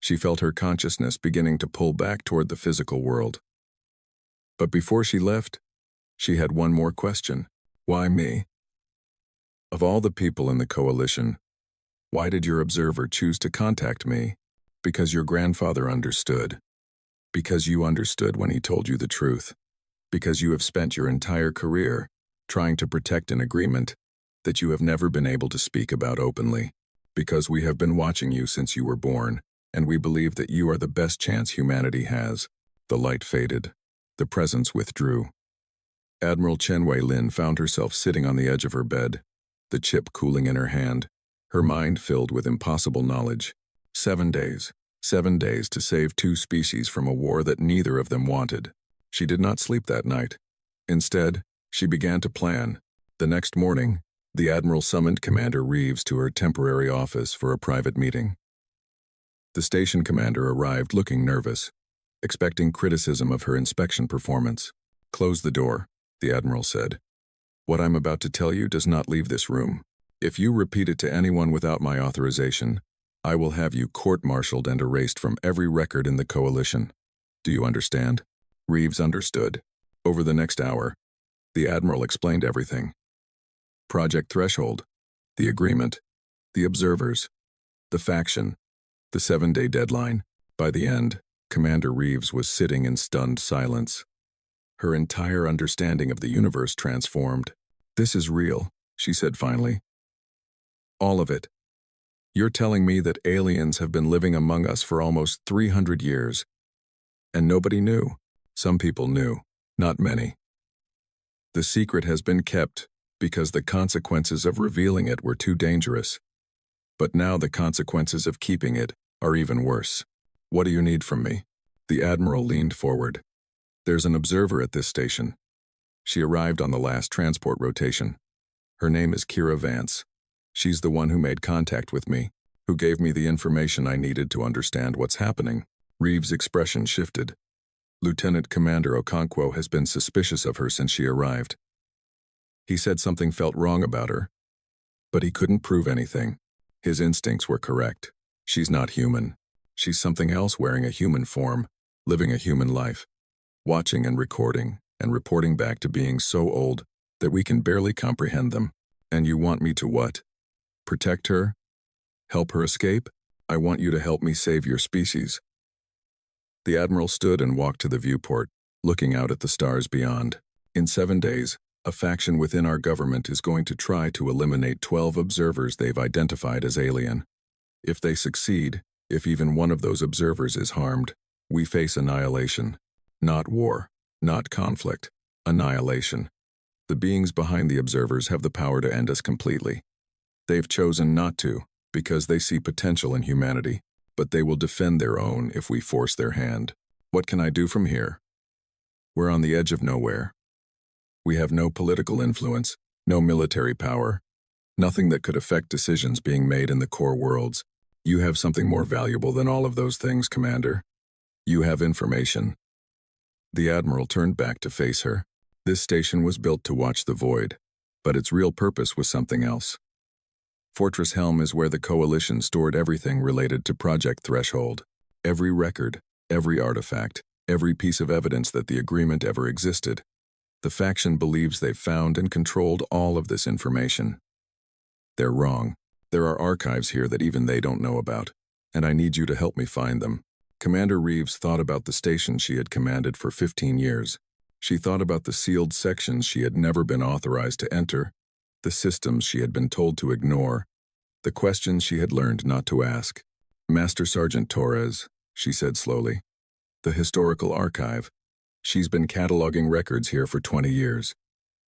She felt her consciousness beginning to pull back toward the physical world. But before she left, she had one more question. Why me? Of all the people in the coalition, why did your observer choose to contact me? Because your grandfather understood. Because you understood when he told you the truth. Because you have spent your entire career trying to protect an agreement that you have never been able to speak about openly. Because we have been watching you since you were born, and we believe that you are the best chance humanity has. The light faded. The presence withdrew. Admiral Chen Wei-Lin found herself sitting on the edge of her bed, the chip cooling in her hand, her mind filled with impossible knowledge. 7 days. 7 days to save 2 species from a war that neither of them wanted. She did not sleep that night. Instead, she began to plan. The next morning, the Admiral summoned Commander Reeves to her temporary office for a private meeting. The station commander arrived looking nervous, expecting criticism of her inspection performance. "Close the door," the Admiral said. "What I'm about to tell you does not leave this room. If you repeat it to anyone without my authorization, I will have you court-martialed and erased from every record in the coalition. Do you understand?" Reeves understood. Over the next hour, the Admiral explained everything. Project Threshold, the agreement, the observers, the faction, the 7-day deadline. By the end, Commander Reeves was sitting in stunned silence. Her entire understanding of the universe transformed. "This is real," she said finally. "All of it. You're telling me that aliens have been living among us for almost 300 years. And nobody knew. Some people knew, not many. The secret has been kept because the consequences of revealing it were too dangerous. But now the consequences of keeping it are even worse. What do you need from me?" The Admiral leaned forward. "There's an observer at this station. She arrived on the last transport rotation. Her name is Kira Vance. She's the one who made contact with me, who gave me the information I needed to understand what's happening." Reeves' expression shifted. "Lieutenant Commander Okonkwo has been suspicious of her since she arrived. He said something felt wrong about her, but he couldn't prove anything. His instincts were correct. She's not human. She's something else wearing a human form, living a human life, watching and recording and reporting back to beings so old that we can barely comprehend them. And you want me to what? Protect her? Help her escape? I want you to help me save your species." The Admiral stood and walked to the viewport, looking out at the stars beyond. "In 7 days, a faction within our government is going to try to eliminate 12 observers they've identified as alien. If they succeed, if even one of those observers is harmed, we face annihilation. Not war, not conflict, annihilation. The beings behind the observers have the power to end us completely. They've chosen not to, because they see potential in humanity, but they will defend their own if we force their hand. What can I do from here? We're on the edge of nowhere. We have no political influence, no military power, nothing that could affect decisions being made in the core worlds. You have something more valuable than all of those things, Commander. You have information." The Admiral turned back to face her. This station was built to watch the void, but its real purpose was something else. Fortress Helm is where the Coalition stored everything related to Project Threshold. Every record, every artifact, every piece of evidence that the agreement ever existed. The faction believes they've found and controlled all of this information. They're wrong. There are archives here that even they don't know about, and I need you to help me find them. Commander Reeves thought about the station she had commanded for 15 years. She thought about the sealed sections she had never been authorized to enter, the systems she had been told to ignore, the questions she had learned not to ask. "Master Sergeant Torres," she said slowly, "the historical archive. She's been cataloging records here for 20 years.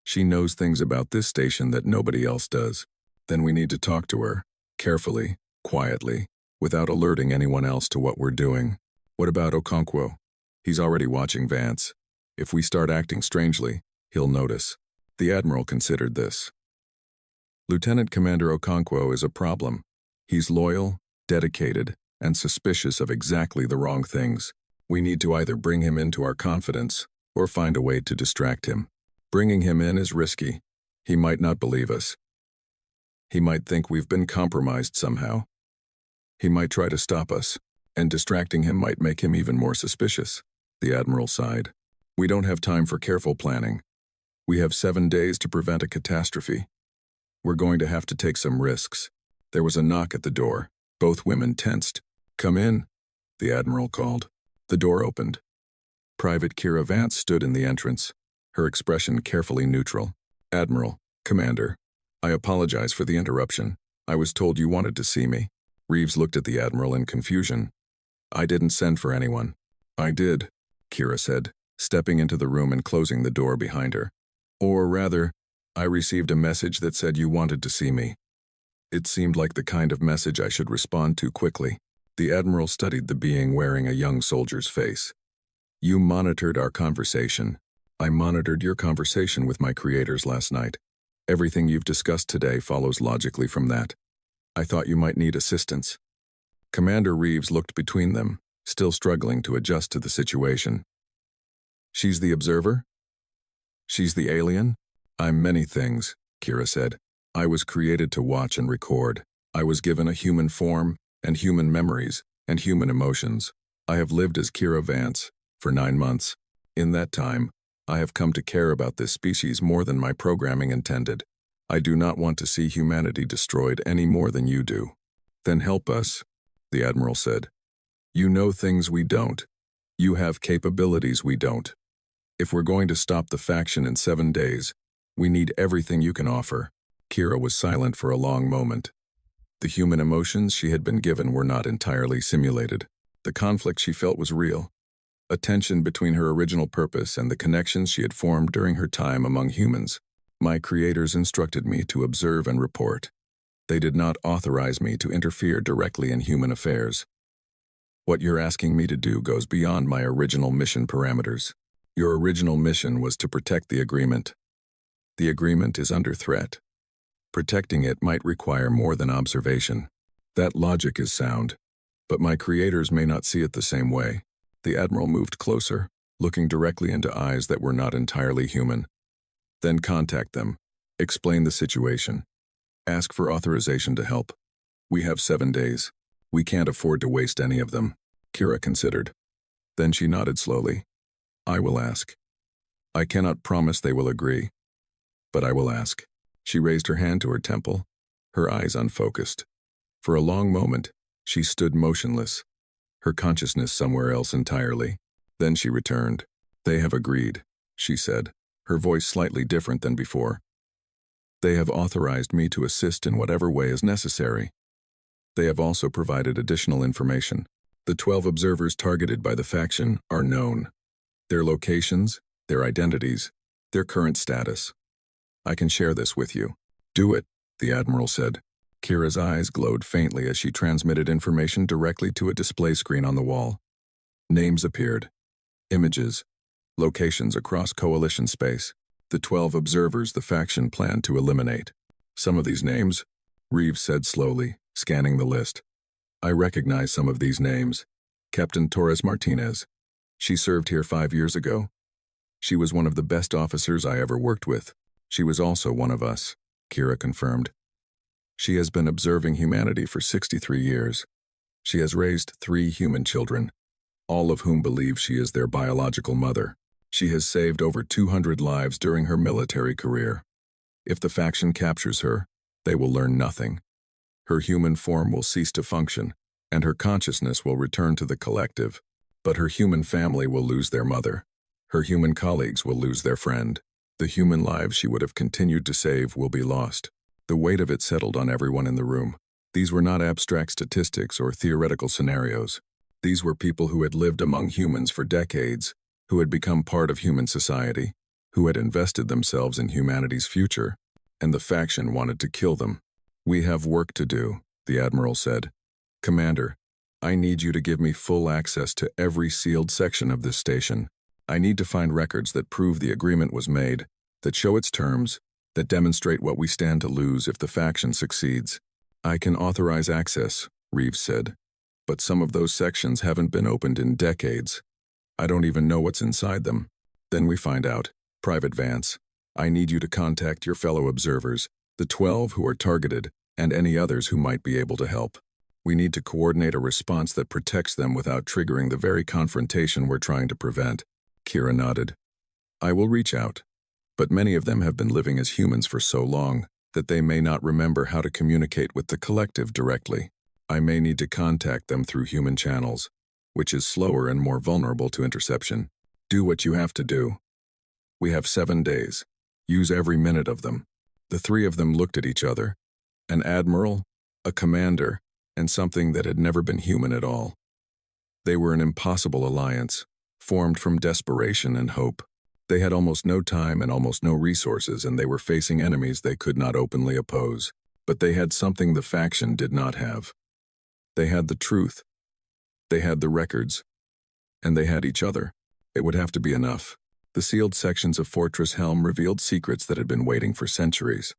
She knows things about this station that nobody else does. Then we need to talk to her, carefully, quietly, without alerting anyone else to what we're doing. What about Okonkwo? He's already watching Vance. If we start acting strangely, he'll notice." The Admiral considered this. "Lieutenant Commander Okonkwo is a problem. He's loyal, dedicated, and suspicious of exactly the wrong things. We need to either bring him into our confidence or find a way to distract him. Bringing him in is risky. He might not believe us. He might think we've been compromised somehow. He might try to stop us, and distracting him might make him even more suspicious. The Admiral sighed. We don't have time for careful planning. We have 7 days to prevent a catastrophe. We're going to have to take some risks. There was a knock at the door. Both women tensed. Come in, the Admiral called. The door opened. Private Kira Vance stood in the entrance, her expression carefully neutral. Admiral, Commander, I apologize for the interruption. I was told you wanted to see me. Reeves looked at the Admiral in confusion. I didn't send for anyone. I did, Kira said, stepping into the room and closing the door behind her. Or rather, I received a message that said you wanted to see me. It seemed like the kind of message I should respond to quickly. The Admiral studied the being wearing a young soldier's face. You monitored our conversation. I monitored your conversation with my creators last night. Everything you've discussed today follows logically from that. I thought you might need assistance. Commander Reeves looked between them, still struggling to adjust to the situation. She's the observer? She's the alien? I'm many things, Kira said. I was created to watch and record. I was given a human form, and human memories, and human emotions. I have lived as Kira Vance for 9 months. In that time, I have come to care about this species more than my programming intended. I do not want to see humanity destroyed any more than you do. Then help us, the Admiral said. You know things we don't. You have capabilities we don't. If we're going to stop the faction in 7 days, we need everything you can offer. Kira was silent for a long moment. The human emotions she had been given were not entirely simulated. The conflict she felt was real. A tension between her original purpose and the connections she had formed during her time among humans. My creators instructed me to observe and report. They did not authorize me to interfere directly in human affairs. What you're asking me to do goes beyond my original mission parameters. Your original mission was to protect the agreement. The agreement is under threat. Protecting it might require more than observation. That logic is sound, but my creators may not see it the same way. The Admiral moved closer, looking directly into eyes that were not entirely human. Then contact them. Explain the situation. Ask for authorization to help. We have 7 days. We can't afford to waste any of them, Kira considered. Then she nodded slowly. I will ask. I cannot promise they will agree, but I will ask. She raised her hand to her temple, her eyes unfocused. For a long moment, she stood motionless, her consciousness somewhere else entirely. Then she returned. They have agreed, she said, her voice slightly different than before. They have authorized me to assist in whatever way is necessary. They have also provided additional information. The 12 observers targeted by the faction are known. Their locations, their identities, their current status. I can share this with you. Do it, the Admiral said. Kira's eyes glowed faintly as she transmitted information directly to a display screen on the wall. Names appeared. Images. Locations across Coalition space. The 12 observers the faction planned to eliminate. Some of these names, Reeves said slowly, scanning the list. I recognize some of these names. Captain Torres Martinez. She served here 5 years ago. She was one of the best officers I ever worked with. She was also one of us, Kira confirmed. She has been observing humanity for 63 years. She has raised 3 human children, all of whom believe she is their biological mother. She has saved over 200 lives during her military career. If the faction captures her, they will learn nothing. Her human form will cease to function, and her consciousness will return to the collective. But her human family will lose their mother. Her human colleagues will lose their friend. The human lives she would have continued to save will be lost. The weight of it settled on everyone in the room. These were not abstract statistics or theoretical scenarios. These were people who had lived among humans for decades, who had become part of human society, who had invested themselves in humanity's future, and the faction wanted to kill them. We have work to do, the Admiral said. Commander, I need you to give me full access to every sealed section of this station. I need to find records that prove the agreement was made, that show its terms, that demonstrate what we stand to lose if the faction succeeds. I can authorize access, Reeves said. But some of those sections haven't been opened in decades. I don't even know what's inside them. Then we find out. Private Vance, I need you to contact your fellow observers, the 12 who are targeted, and any others who might be able to help. We need to coordinate a response that protects them without triggering the very confrontation we're trying to prevent. Kira nodded. I will reach out. But many of them have been living as humans for so long that they may not remember how to communicate with the collective directly. I may need to contact them through human channels, which is slower and more vulnerable to interception. Do what you have to do. We have 7 days. Use every minute of them. The three of them looked at each other. An admiral, a commander, and something that had never been human at all. They were an impossible alliance, formed from desperation and hope. They had almost no time and almost no resources, and they were facing enemies they could not openly oppose. But they had something the faction did not have. They had the truth. They had the records. And they had each other. It would have to be enough. The sealed sections of Fortress Helm revealed secrets that had been waiting for centuries.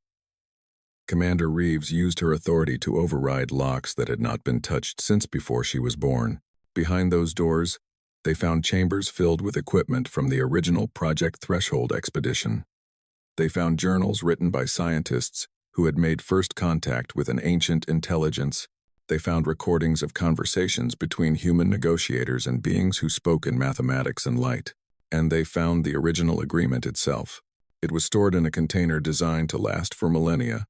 Commander Reeves used her authority to override locks that had not been touched since before she was born. Behind those doors, they found chambers filled with equipment from the original Project Threshold expedition. They found journals written by scientists who had made first contact with an ancient intelligence. They found recordings of conversations between human negotiators and beings who spoke in mathematics and light. And they found the original agreement itself. It was stored in a container designed to last for millennia,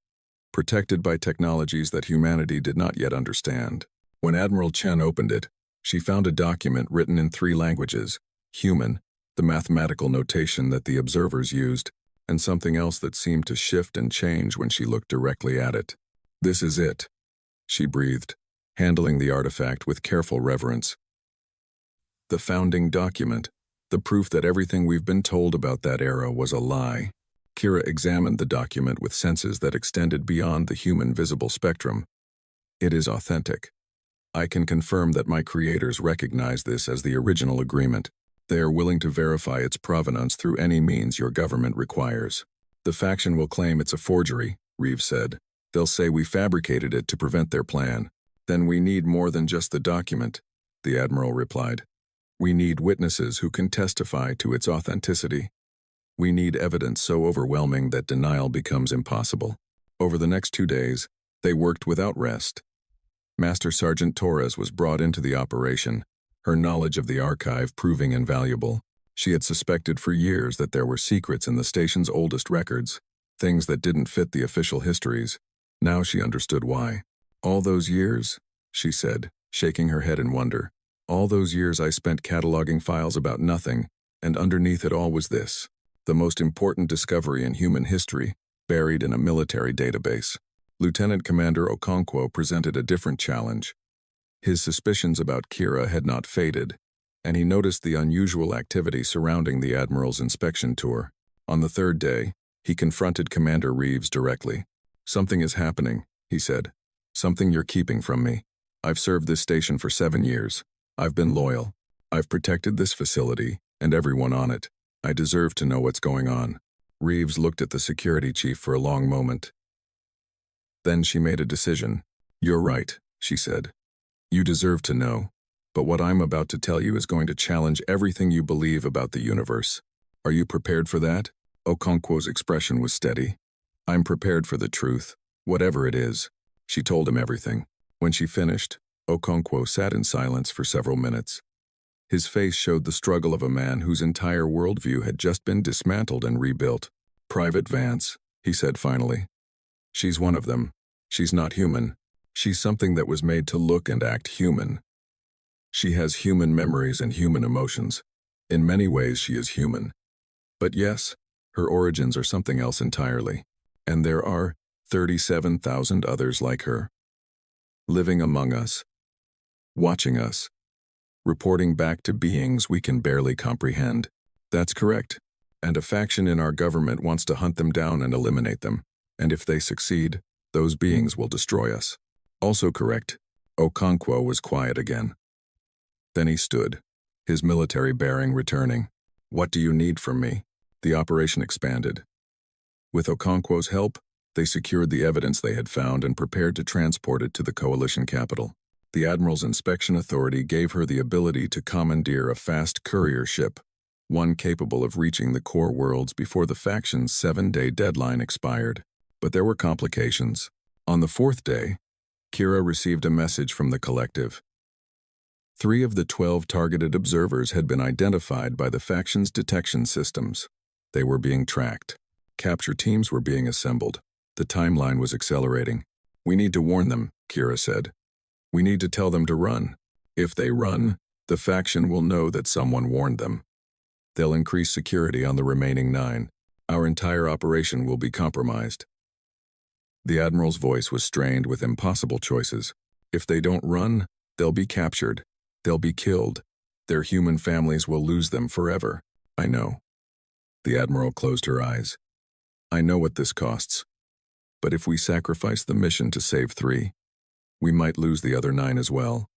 protected by technologies that humanity did not yet understand. When Admiral Chen opened it, she found a document written in 3 languages: human, the mathematical notation that the observers used, and something else that seemed to shift and change when she looked directly at it. This is it, she breathed, handling the artifact with careful reverence. The founding document, the proof that everything we've been told about that era was a lie. Kira examined the document with senses that extended beyond the human visible spectrum. It is authentic. I can confirm that my creators recognize this as the original agreement. They are willing to verify its provenance through any means your government requires. The faction will claim it's a forgery, Reeves said. They'll say we fabricated it to prevent their plan. Then we need more than just the document, the Admiral replied. We need witnesses who can testify to its authenticity. We need evidence so overwhelming that denial becomes impossible. Over the next 2 days, they worked without rest. Master Sergeant Torres was brought into the operation, her knowledge of the archive proving invaluable. She had suspected for years that there were secrets in the station's oldest records, things that didn't fit the official histories. Now she understood why. All those years, she said, shaking her head in wonder. All those years I spent cataloging files about nothing, and underneath it all was this, the most important discovery in human history, buried in a military database. Lieutenant Commander Okonkwo presented a different challenge. His suspicions about Kira had not faded, and he noticed the unusual activity surrounding the Admiral's inspection tour. On the 3rd day, he confronted Commander Reeves directly. Something is happening, he said. Something you're keeping from me. I've served this station for 7 years. I've been loyal. I've protected this facility and everyone on it. I deserve to know what's going on. Reeves looked at the security chief for a long moment. Then she made a decision. You're right, she said. You deserve to know. But what I'm about to tell you is going to challenge everything you believe about the universe. Are you prepared for that? Okonkwo's expression was steady. I'm prepared for the truth, whatever it is. She told him everything. When she finished, Okonkwo sat in silence for several minutes. His face showed the struggle of a man whose entire worldview had just been dismantled and rebuilt. Private Vance, he said finally. She's one of them. She's not human. She's something that was made to look and act human. She has human memories and human emotions. In many ways she is human. But yes, her origins are something else entirely. And there are 37,000 others like her. Living among us. Watching us. Reporting back to beings we can barely comprehend. That's correct. And a faction in our government wants to hunt them down and eliminate them. And if they succeed, those beings will destroy us. Also correct. Okonkwo was quiet again. Then he stood, his military bearing returning. What do you need from me? The operation expanded. With Okonkwo's help, they secured the evidence they had found and prepared to transport it to the coalition capital. The Admiral's inspection authority gave her the ability to commandeer a fast courier ship, one capable of reaching the core worlds before the faction's 7-day deadline expired. But there were complications. On the 4th day, Kira received a message from the collective. 3 of the 12 targeted observers had been identified by the faction's detection systems. They were being tracked. Capture teams were being assembled. The timeline was accelerating. "We need to warn them," Kira said. "We need to tell them to run. If they run, the faction will know that someone warned them. They'll increase security on the remaining 9. Our entire operation will be compromised." The Admiral's voice was strained with impossible choices. If they don't run, they'll be captured. They'll be killed. Their human families will lose them forever. "I know." The Admiral closed her eyes. "I know what this costs. But if we sacrifice the mission to save 3, we might lose the other 9 as well.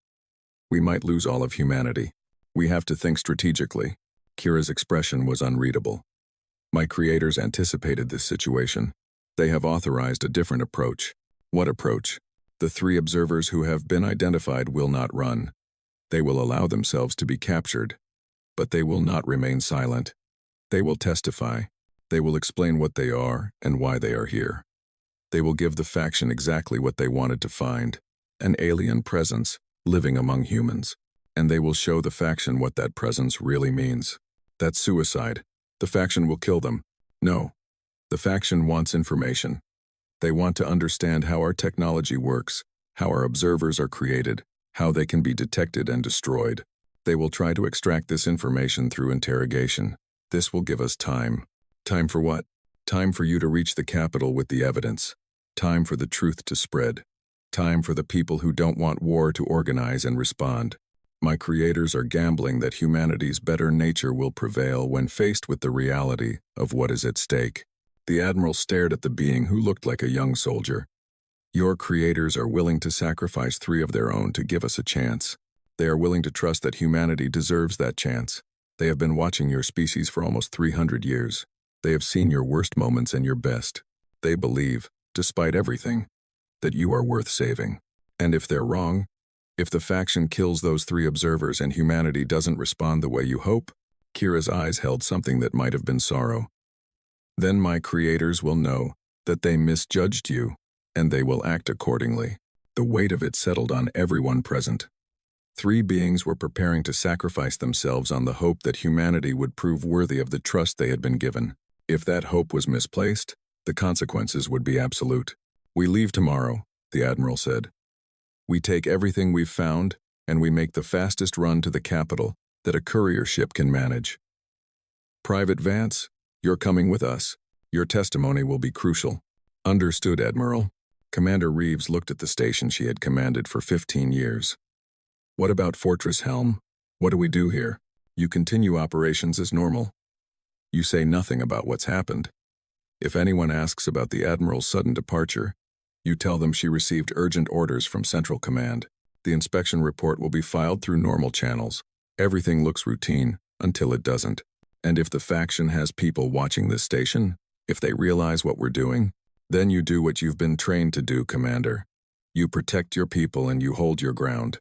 We might lose all of humanity. We have to think strategically." Kira's expression was unreadable. "My creators anticipated this situation. They have authorized a different approach." "What approach?" "The 3 observers who have been identified will not run. They will allow themselves to be captured. But they will not remain silent. They will testify. They will explain what they are and why they are here. They will give the faction exactly what they wanted to find, an alien presence living among humans. And they will show the faction what that presence really means. That's suicide. The faction will kill them. No. The faction wants information. They want to understand how our technology works, how our observers are created, how they can be detected and destroyed. They will try to extract this information through interrogation. This will give us time. Time for what? Time for you to reach the capital with the evidence. Time for the truth to spread. Time for the people who don't want war to organize and respond. My creators are gambling that humanity's better nature will prevail when faced with the reality of what is at stake." The Admiral stared at the being who looked like a young soldier. "Your creators are willing to sacrifice 3 of their own to give us a chance. They are willing to trust that humanity deserves that chance. They have been watching your species for almost 300 years. They have seen your worst moments and your best. They believe, despite everything, that you are worth saving. And if they're wrong, if the faction kills those 3 observers and humanity doesn't respond the way you hope," Kira's eyes held something that might have been sorrow, "then my creators will know that they misjudged you, and they will act accordingly." The weight of it settled on everyone present. 3 beings were preparing to sacrifice themselves on the hope that humanity would prove worthy of the trust they had been given. If that hope was misplaced, the consequences would be absolute. "We leave tomorrow," the Admiral said. "We take everything we've found, and we make the fastest run to the capital that a courier ship can manage. Private Vance, you're coming with us. Your testimony will be crucial." "Understood, Admiral." Commander Reeves looked at the station she had commanded for 15 years. "What about Fortress Helm? What do we do here?" "You continue operations as normal. You say nothing about what's happened. If anyone asks about the Admiral's sudden departure, you tell them she received urgent orders from Central Command. The inspection report will be filed through normal channels. Everything looks routine until it doesn't. And if the faction has people watching this station, if they realize what we're doing, then you do what you've been trained to do, Commander. You protect your people and you hold your ground.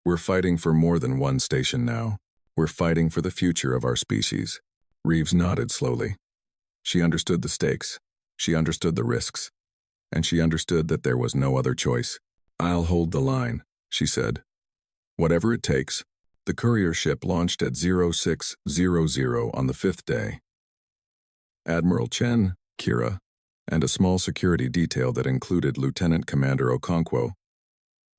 We're fighting for more than one station now. We're fighting for the future of our species." Reeves nodded slowly. She understood the stakes. She understood the risks. And she understood that there was no other choice. "I'll hold the line," she said. "Whatever it takes." The courier ship launched at 0600 on the 5th day. Admiral Chen, Kira, and a small security detail that included Lieutenant Commander Okonkwo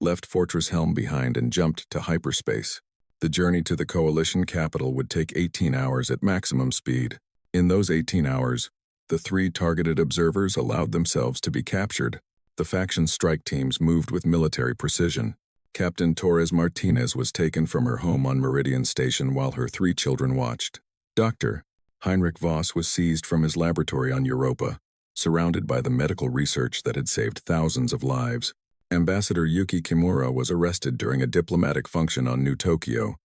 left Fortress Helm behind and jumped to hyperspace. The journey to the Coalition capital would take 18 hours at maximum speed. In those 18 hours, the 3 targeted observers allowed themselves to be captured. The faction's strike teams moved with military precision. Captain Torres Martinez was taken from her home on Meridian Station while her 3 children watched. Dr. Heinrich Voss was seized from his laboratory on Europa, surrounded by the medical research that had saved thousands of lives. Ambassador Yuki Kimura was arrested during a diplomatic function on New Tokyo,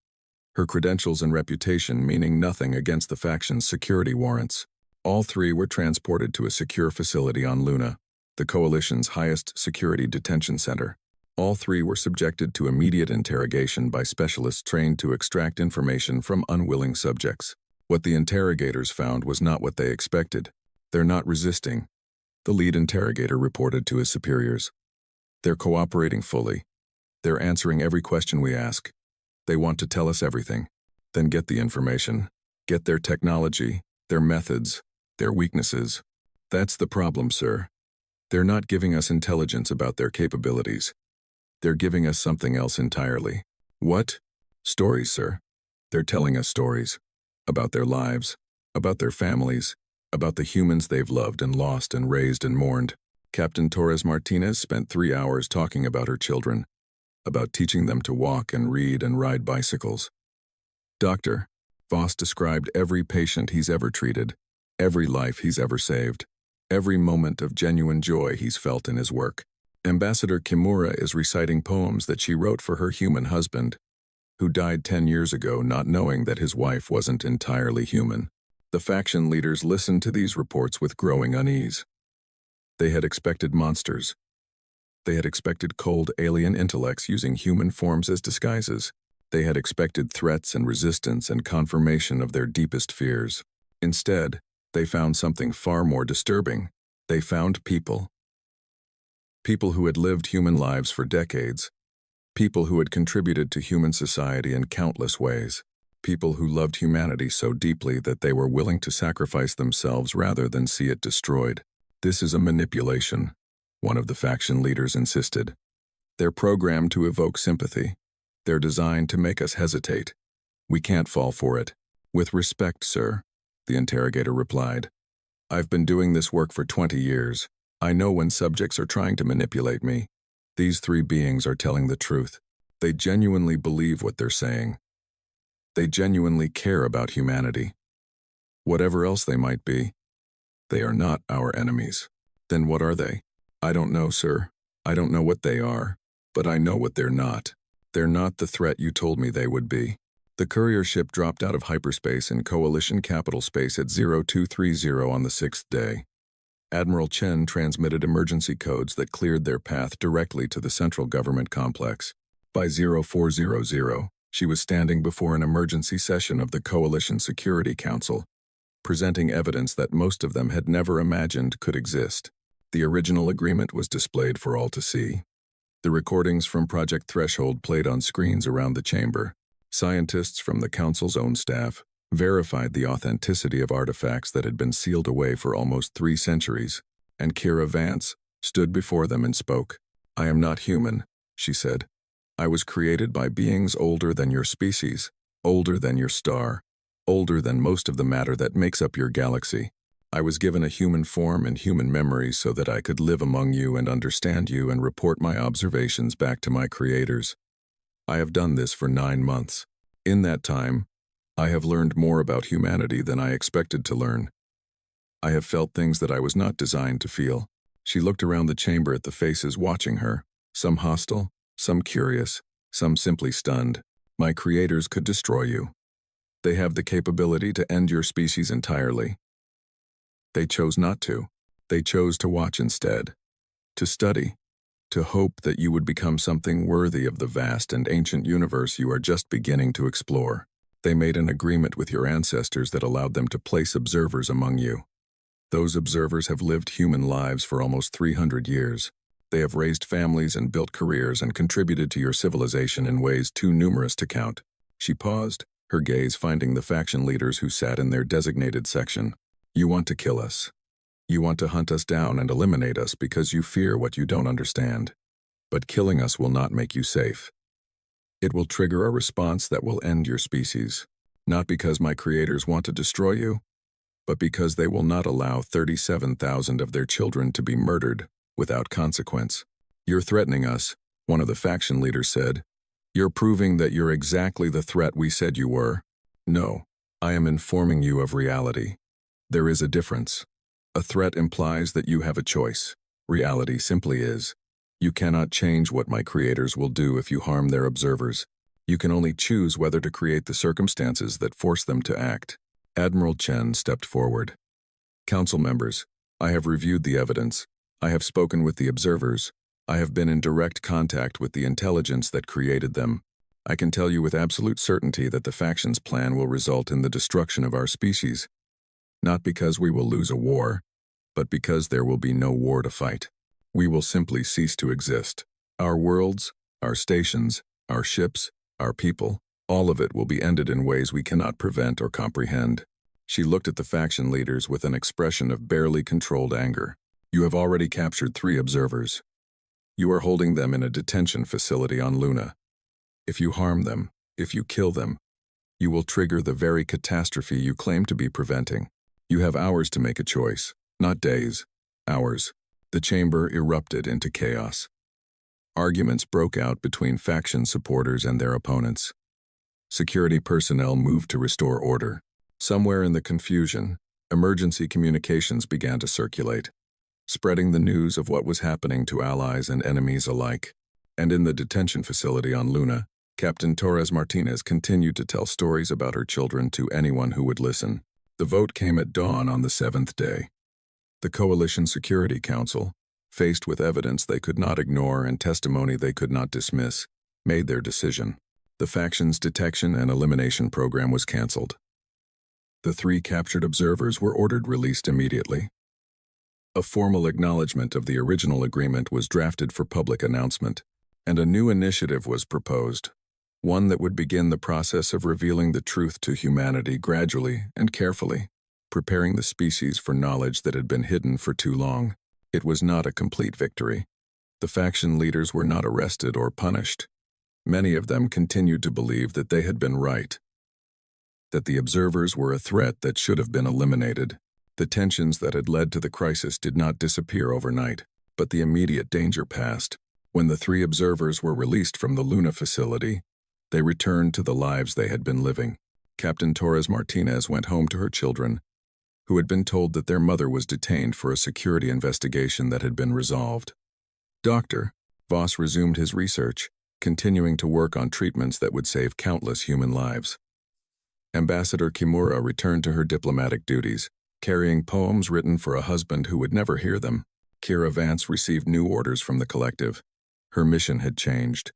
her credentials and reputation meaning nothing against the faction's security warrants. All 3 were transported to a secure facility on Luna, the Coalition's highest security detention center. All three were subjected to immediate interrogation by specialists trained to extract information from unwilling subjects. What the interrogators found was not what they expected. They're not resisting, the lead interrogator reported to his superiors. They're cooperating fully. They're answering every question we ask. They want to tell us everything. Then get the information. Get their technology, their methods, their weaknesses. That's the problem, sir. They're not giving us intelligence about their capabilities. They're giving us something else entirely. What? Stories, sir. They're telling us stories. About their lives, about their families, about the humans they've loved and lost and raised and mourned. Captain Torres Martinez spent 3 hours talking about her children, about teaching them to walk and read and ride bicycles. Dr. Voss described every patient he's ever treated, every life he's ever saved, every moment of genuine joy he's felt in his work. Ambassador Kimura is reciting poems that she wrote for her human husband, who died 10 years ago not knowing that his wife wasn't entirely human. The faction leaders listened to these reports with growing unease. They had expected monsters. They had expected cold alien intellects using human forms as disguises. They had expected threats and resistance and confirmation of their deepest fears. Instead, they found something far more disturbing. They found people. People who had lived human lives for decades. People who had contributed to human society in countless ways. People who loved humanity so deeply that they were willing to sacrifice themselves rather than see it destroyed. This is a manipulation, one of the faction leaders insisted. They're programmed to evoke sympathy. They're designed to make us hesitate. We can't fall for it. With respect, sir, the interrogator replied. I've been doing this work for 20 years. I know when subjects are trying to manipulate me. These three beings are telling the truth. They genuinely believe what they're saying. They genuinely care about humanity. Whatever else they might be, they are not our enemies. Then what are they? I don't know, sir. I don't know what they are, but I know what they're not. They're not the threat you told me they would be. The courier ship dropped out of hyperspace in Coalition capital space at 0230 on the 6th day. Admiral Chen transmitted emergency codes that cleared their path directly to the central government complex. By 0400, she was standing before an emergency session of the Coalition Security Council, presenting evidence that most of them had never imagined could exist. The original agreement was displayed for all to see. The recordings from Project Threshold played on screens around the chamber. Scientists from the Council's own staff verified the authenticity of artifacts that had been sealed away for almost 3 centuries, and Kira Vance stood before them and spoke. I am not human, she said. I was created by beings older than your species, older than your star, older than most of the matter that makes up your galaxy. I was given a human form and human memories so that I could live among you and understand you and report my observations back to my creators. I have done this for 9 months. In that time, I have learned more about humanity than I expected to learn. I have felt things that I was not designed to feel. She looked around the chamber at the faces watching her, some hostile, some curious, some simply stunned. My creators could destroy you. They have the capability to end your species entirely. They chose not to. They chose to watch instead, to study, to hope that you would become something worthy of the vast and ancient universe you are just beginning to explore. They made an agreement with your ancestors that allowed them to place observers among you. Those observers have lived human lives for almost 300 years. They have raised families and built careers and contributed to your civilization in ways too numerous to count. She paused, her gaze finding the faction leaders who sat in their designated section. You want to kill us. You want to hunt us down and eliminate us because you fear what you don't understand. But killing us will not make you safe. It will trigger a response that will end your species, not because my creators want to destroy you, but because they will not allow 37,000 of their children to be murdered without consequence. You're threatening us, one of the faction leaders said. You're proving that you're exactly the threat we said you were. No, I am informing you of reality. There is a difference. A threat implies that you have a choice. Reality simply is. You cannot change what my creators will do if you harm their observers. You can only choose whether to create the circumstances that force them to act. Admiral Chen stepped forward. Council members, I have reviewed the evidence. I have spoken with the observers. I have been in direct contact with the intelligence that created them. I can tell you with absolute certainty that the faction's plan will result in the destruction of our species. Not because we will lose a war, but because there will be no war to fight. We will simply cease to exist. Our worlds, our stations, our ships, our people, all of it will be ended in ways we cannot prevent or comprehend. She looked at the faction leaders with an expression of barely controlled anger. You have already captured 3 observers. You are holding them in a detention facility on Luna. If you harm them, if you kill them, you will trigger the very catastrophe you claim to be preventing. You have hours to make a choice, not days, hours. The chamber erupted into chaos. Arguments broke out between faction supporters and their opponents. Security personnel moved to restore order. Somewhere in the confusion, emergency communications began to circulate, spreading the news of what was happening to allies and enemies alike. And in the detention facility on Luna, Captain Torres Martinez continued to tell stories about her children to anyone who would listen. The vote came at dawn on the 7th day. The Coalition Security Council, faced with evidence they could not ignore and testimony they could not dismiss, made their decision. The faction's detection and elimination program was canceled. The 3 captured observers were ordered released immediately. A formal acknowledgement of the original agreement was drafted for public announcement, and a new initiative was proposed, one that would begin the process of revealing the truth to humanity gradually and carefully, preparing the species for knowledge that had been hidden for too long. It was not a complete victory. The faction leaders were not arrested or punished. Many of them continued to believe that they had been right, that the observers were a threat that should have been eliminated. The tensions that had led to the crisis did not disappear overnight, but the immediate danger passed. When the 3 observers were released from the Luna facility, they returned to the lives they had been living. Captain Torres Martinez went home to her children, who had been told that their mother was detained for a security investigation that had been resolved. Dr. Voss resumed his research, continuing to work on treatments that would save countless human lives. Ambassador Kimura returned to her diplomatic duties, carrying poems written for a husband who would never hear them. Kira Vance received new orders from the collective. Her mission had changed.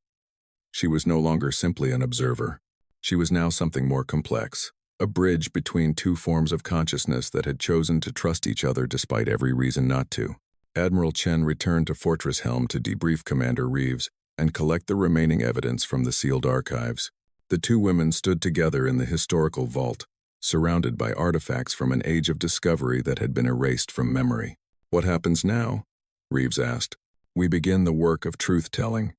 She was no longer simply an observer. She was now something more complex, a bridge between 2 forms of consciousness that had chosen to trust each other despite every reason not to. Admiral Chen returned to Fortress Helm to debrief Commander Reeves and collect the remaining evidence from the sealed archives. The 2 women stood together in the historical vault, surrounded by artifacts from an age of discovery that had been erased from memory. What happens now? Reeves asked. We begin the work of truth-telling.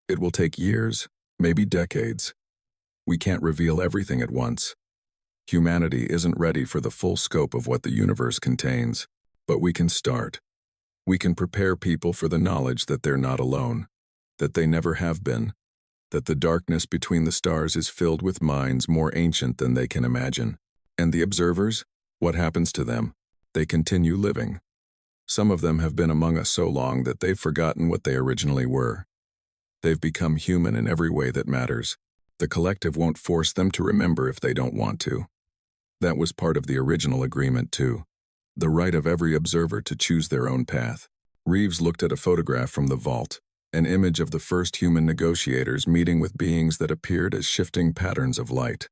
It will take years, maybe decades. We can't reveal everything at once. Humanity isn't ready for the full scope of what the universe contains, but we can start. We can prepare people for the knowledge that they're not alone, that they never have been, that the darkness between the stars is filled with minds more ancient than they can imagine. And the observers? What happens to them? They continue living. Some of them have been among us so long that they've forgotten what they originally were. They've become human in every way that matters. The collective won't force them to remember if they don't want to. That was part of the original agreement, too. The right of every observer to choose their own path. Reeves looked at a photograph from the vault, an image of the first human negotiators meeting with beings that appeared as shifting patterns of light.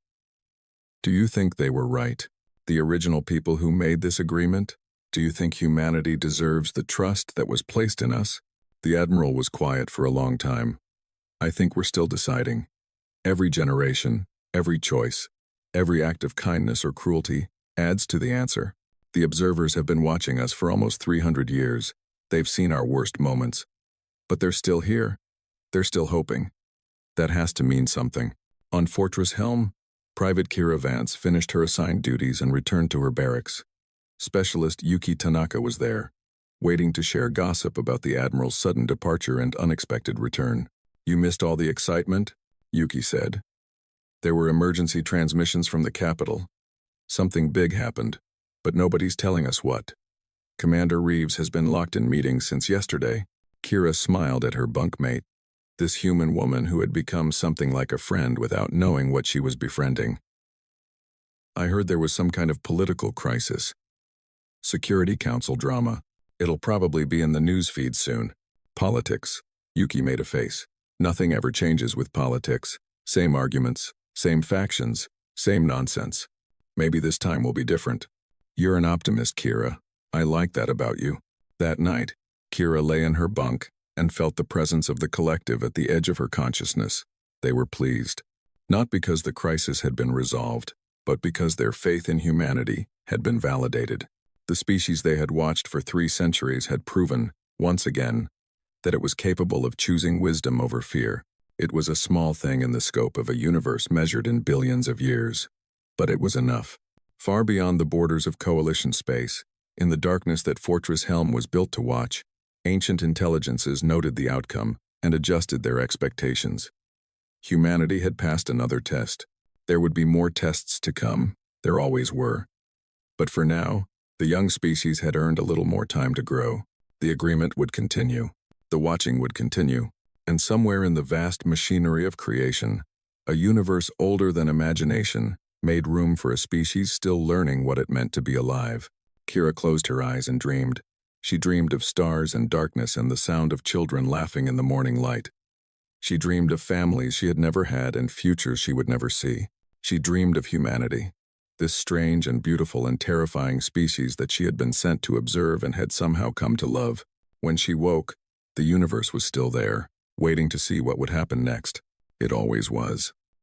Do you think they were right, the original people who made this agreement? Do you think humanity deserves the trust that was placed in us? The Admiral was quiet for a long time. I think we're still deciding. Every generation, every choice, every act of kindness or cruelty adds to the answer. The observers have been watching us for almost 300 years. They've seen our worst moments. But they're still here. They're still hoping. That has to mean something. On Fortress Helm, Private Kira Vance finished her assigned duties and returned to her barracks. Specialist Yuki Tanaka was there, waiting to share gossip about the Admiral's sudden departure and unexpected return. You missed all the excitement? Yuki said. There were emergency transmissions from the capital. Something big happened, but nobody's telling us what. Commander Reeves has been locked in meetings since yesterday. Kira smiled at her bunkmate, this human woman who had become something like a friend without knowing what she was befriending. I heard there was some kind of political crisis. Security Council drama. It'll probably be in the news feed soon. Politics. Yuki made a face. Nothing ever changes with politics. Same arguments, same factions, same nonsense. Maybe this time will be different. You're an optimist, Kira. I like that about you. That night, Kira lay in her bunk and felt the presence of the collective at the edge of her consciousness. They were pleased. Not because the crisis had been resolved, but because their faith in humanity had been validated. The species they had watched for 3 centuries had proven, once again, that it was capable of choosing wisdom over fear. It was a small thing in the scope of a universe measured in billions of years. But it was enough. Far beyond the borders of coalition space, in the darkness that Fortress Helm was built to watch, ancient intelligences noted the outcome and adjusted their expectations. Humanity had passed another test. There would be more tests to come. There always were. But for now, the young species had earned a little more time to grow. The agreement would continue. The watching would continue. And somewhere in the vast machinery of creation, a universe older than imagination made room for a species still learning what it meant to be alive. Kira closed her eyes and dreamed. She dreamed of stars and darkness and the sound of children laughing in the morning light. She dreamed of families she had never had and futures she would never see. She dreamed of humanity, this strange and beautiful and terrifying species that she had been sent to observe and had somehow come to love. When she woke, the universe was still there, waiting to see what would happen next. It always was.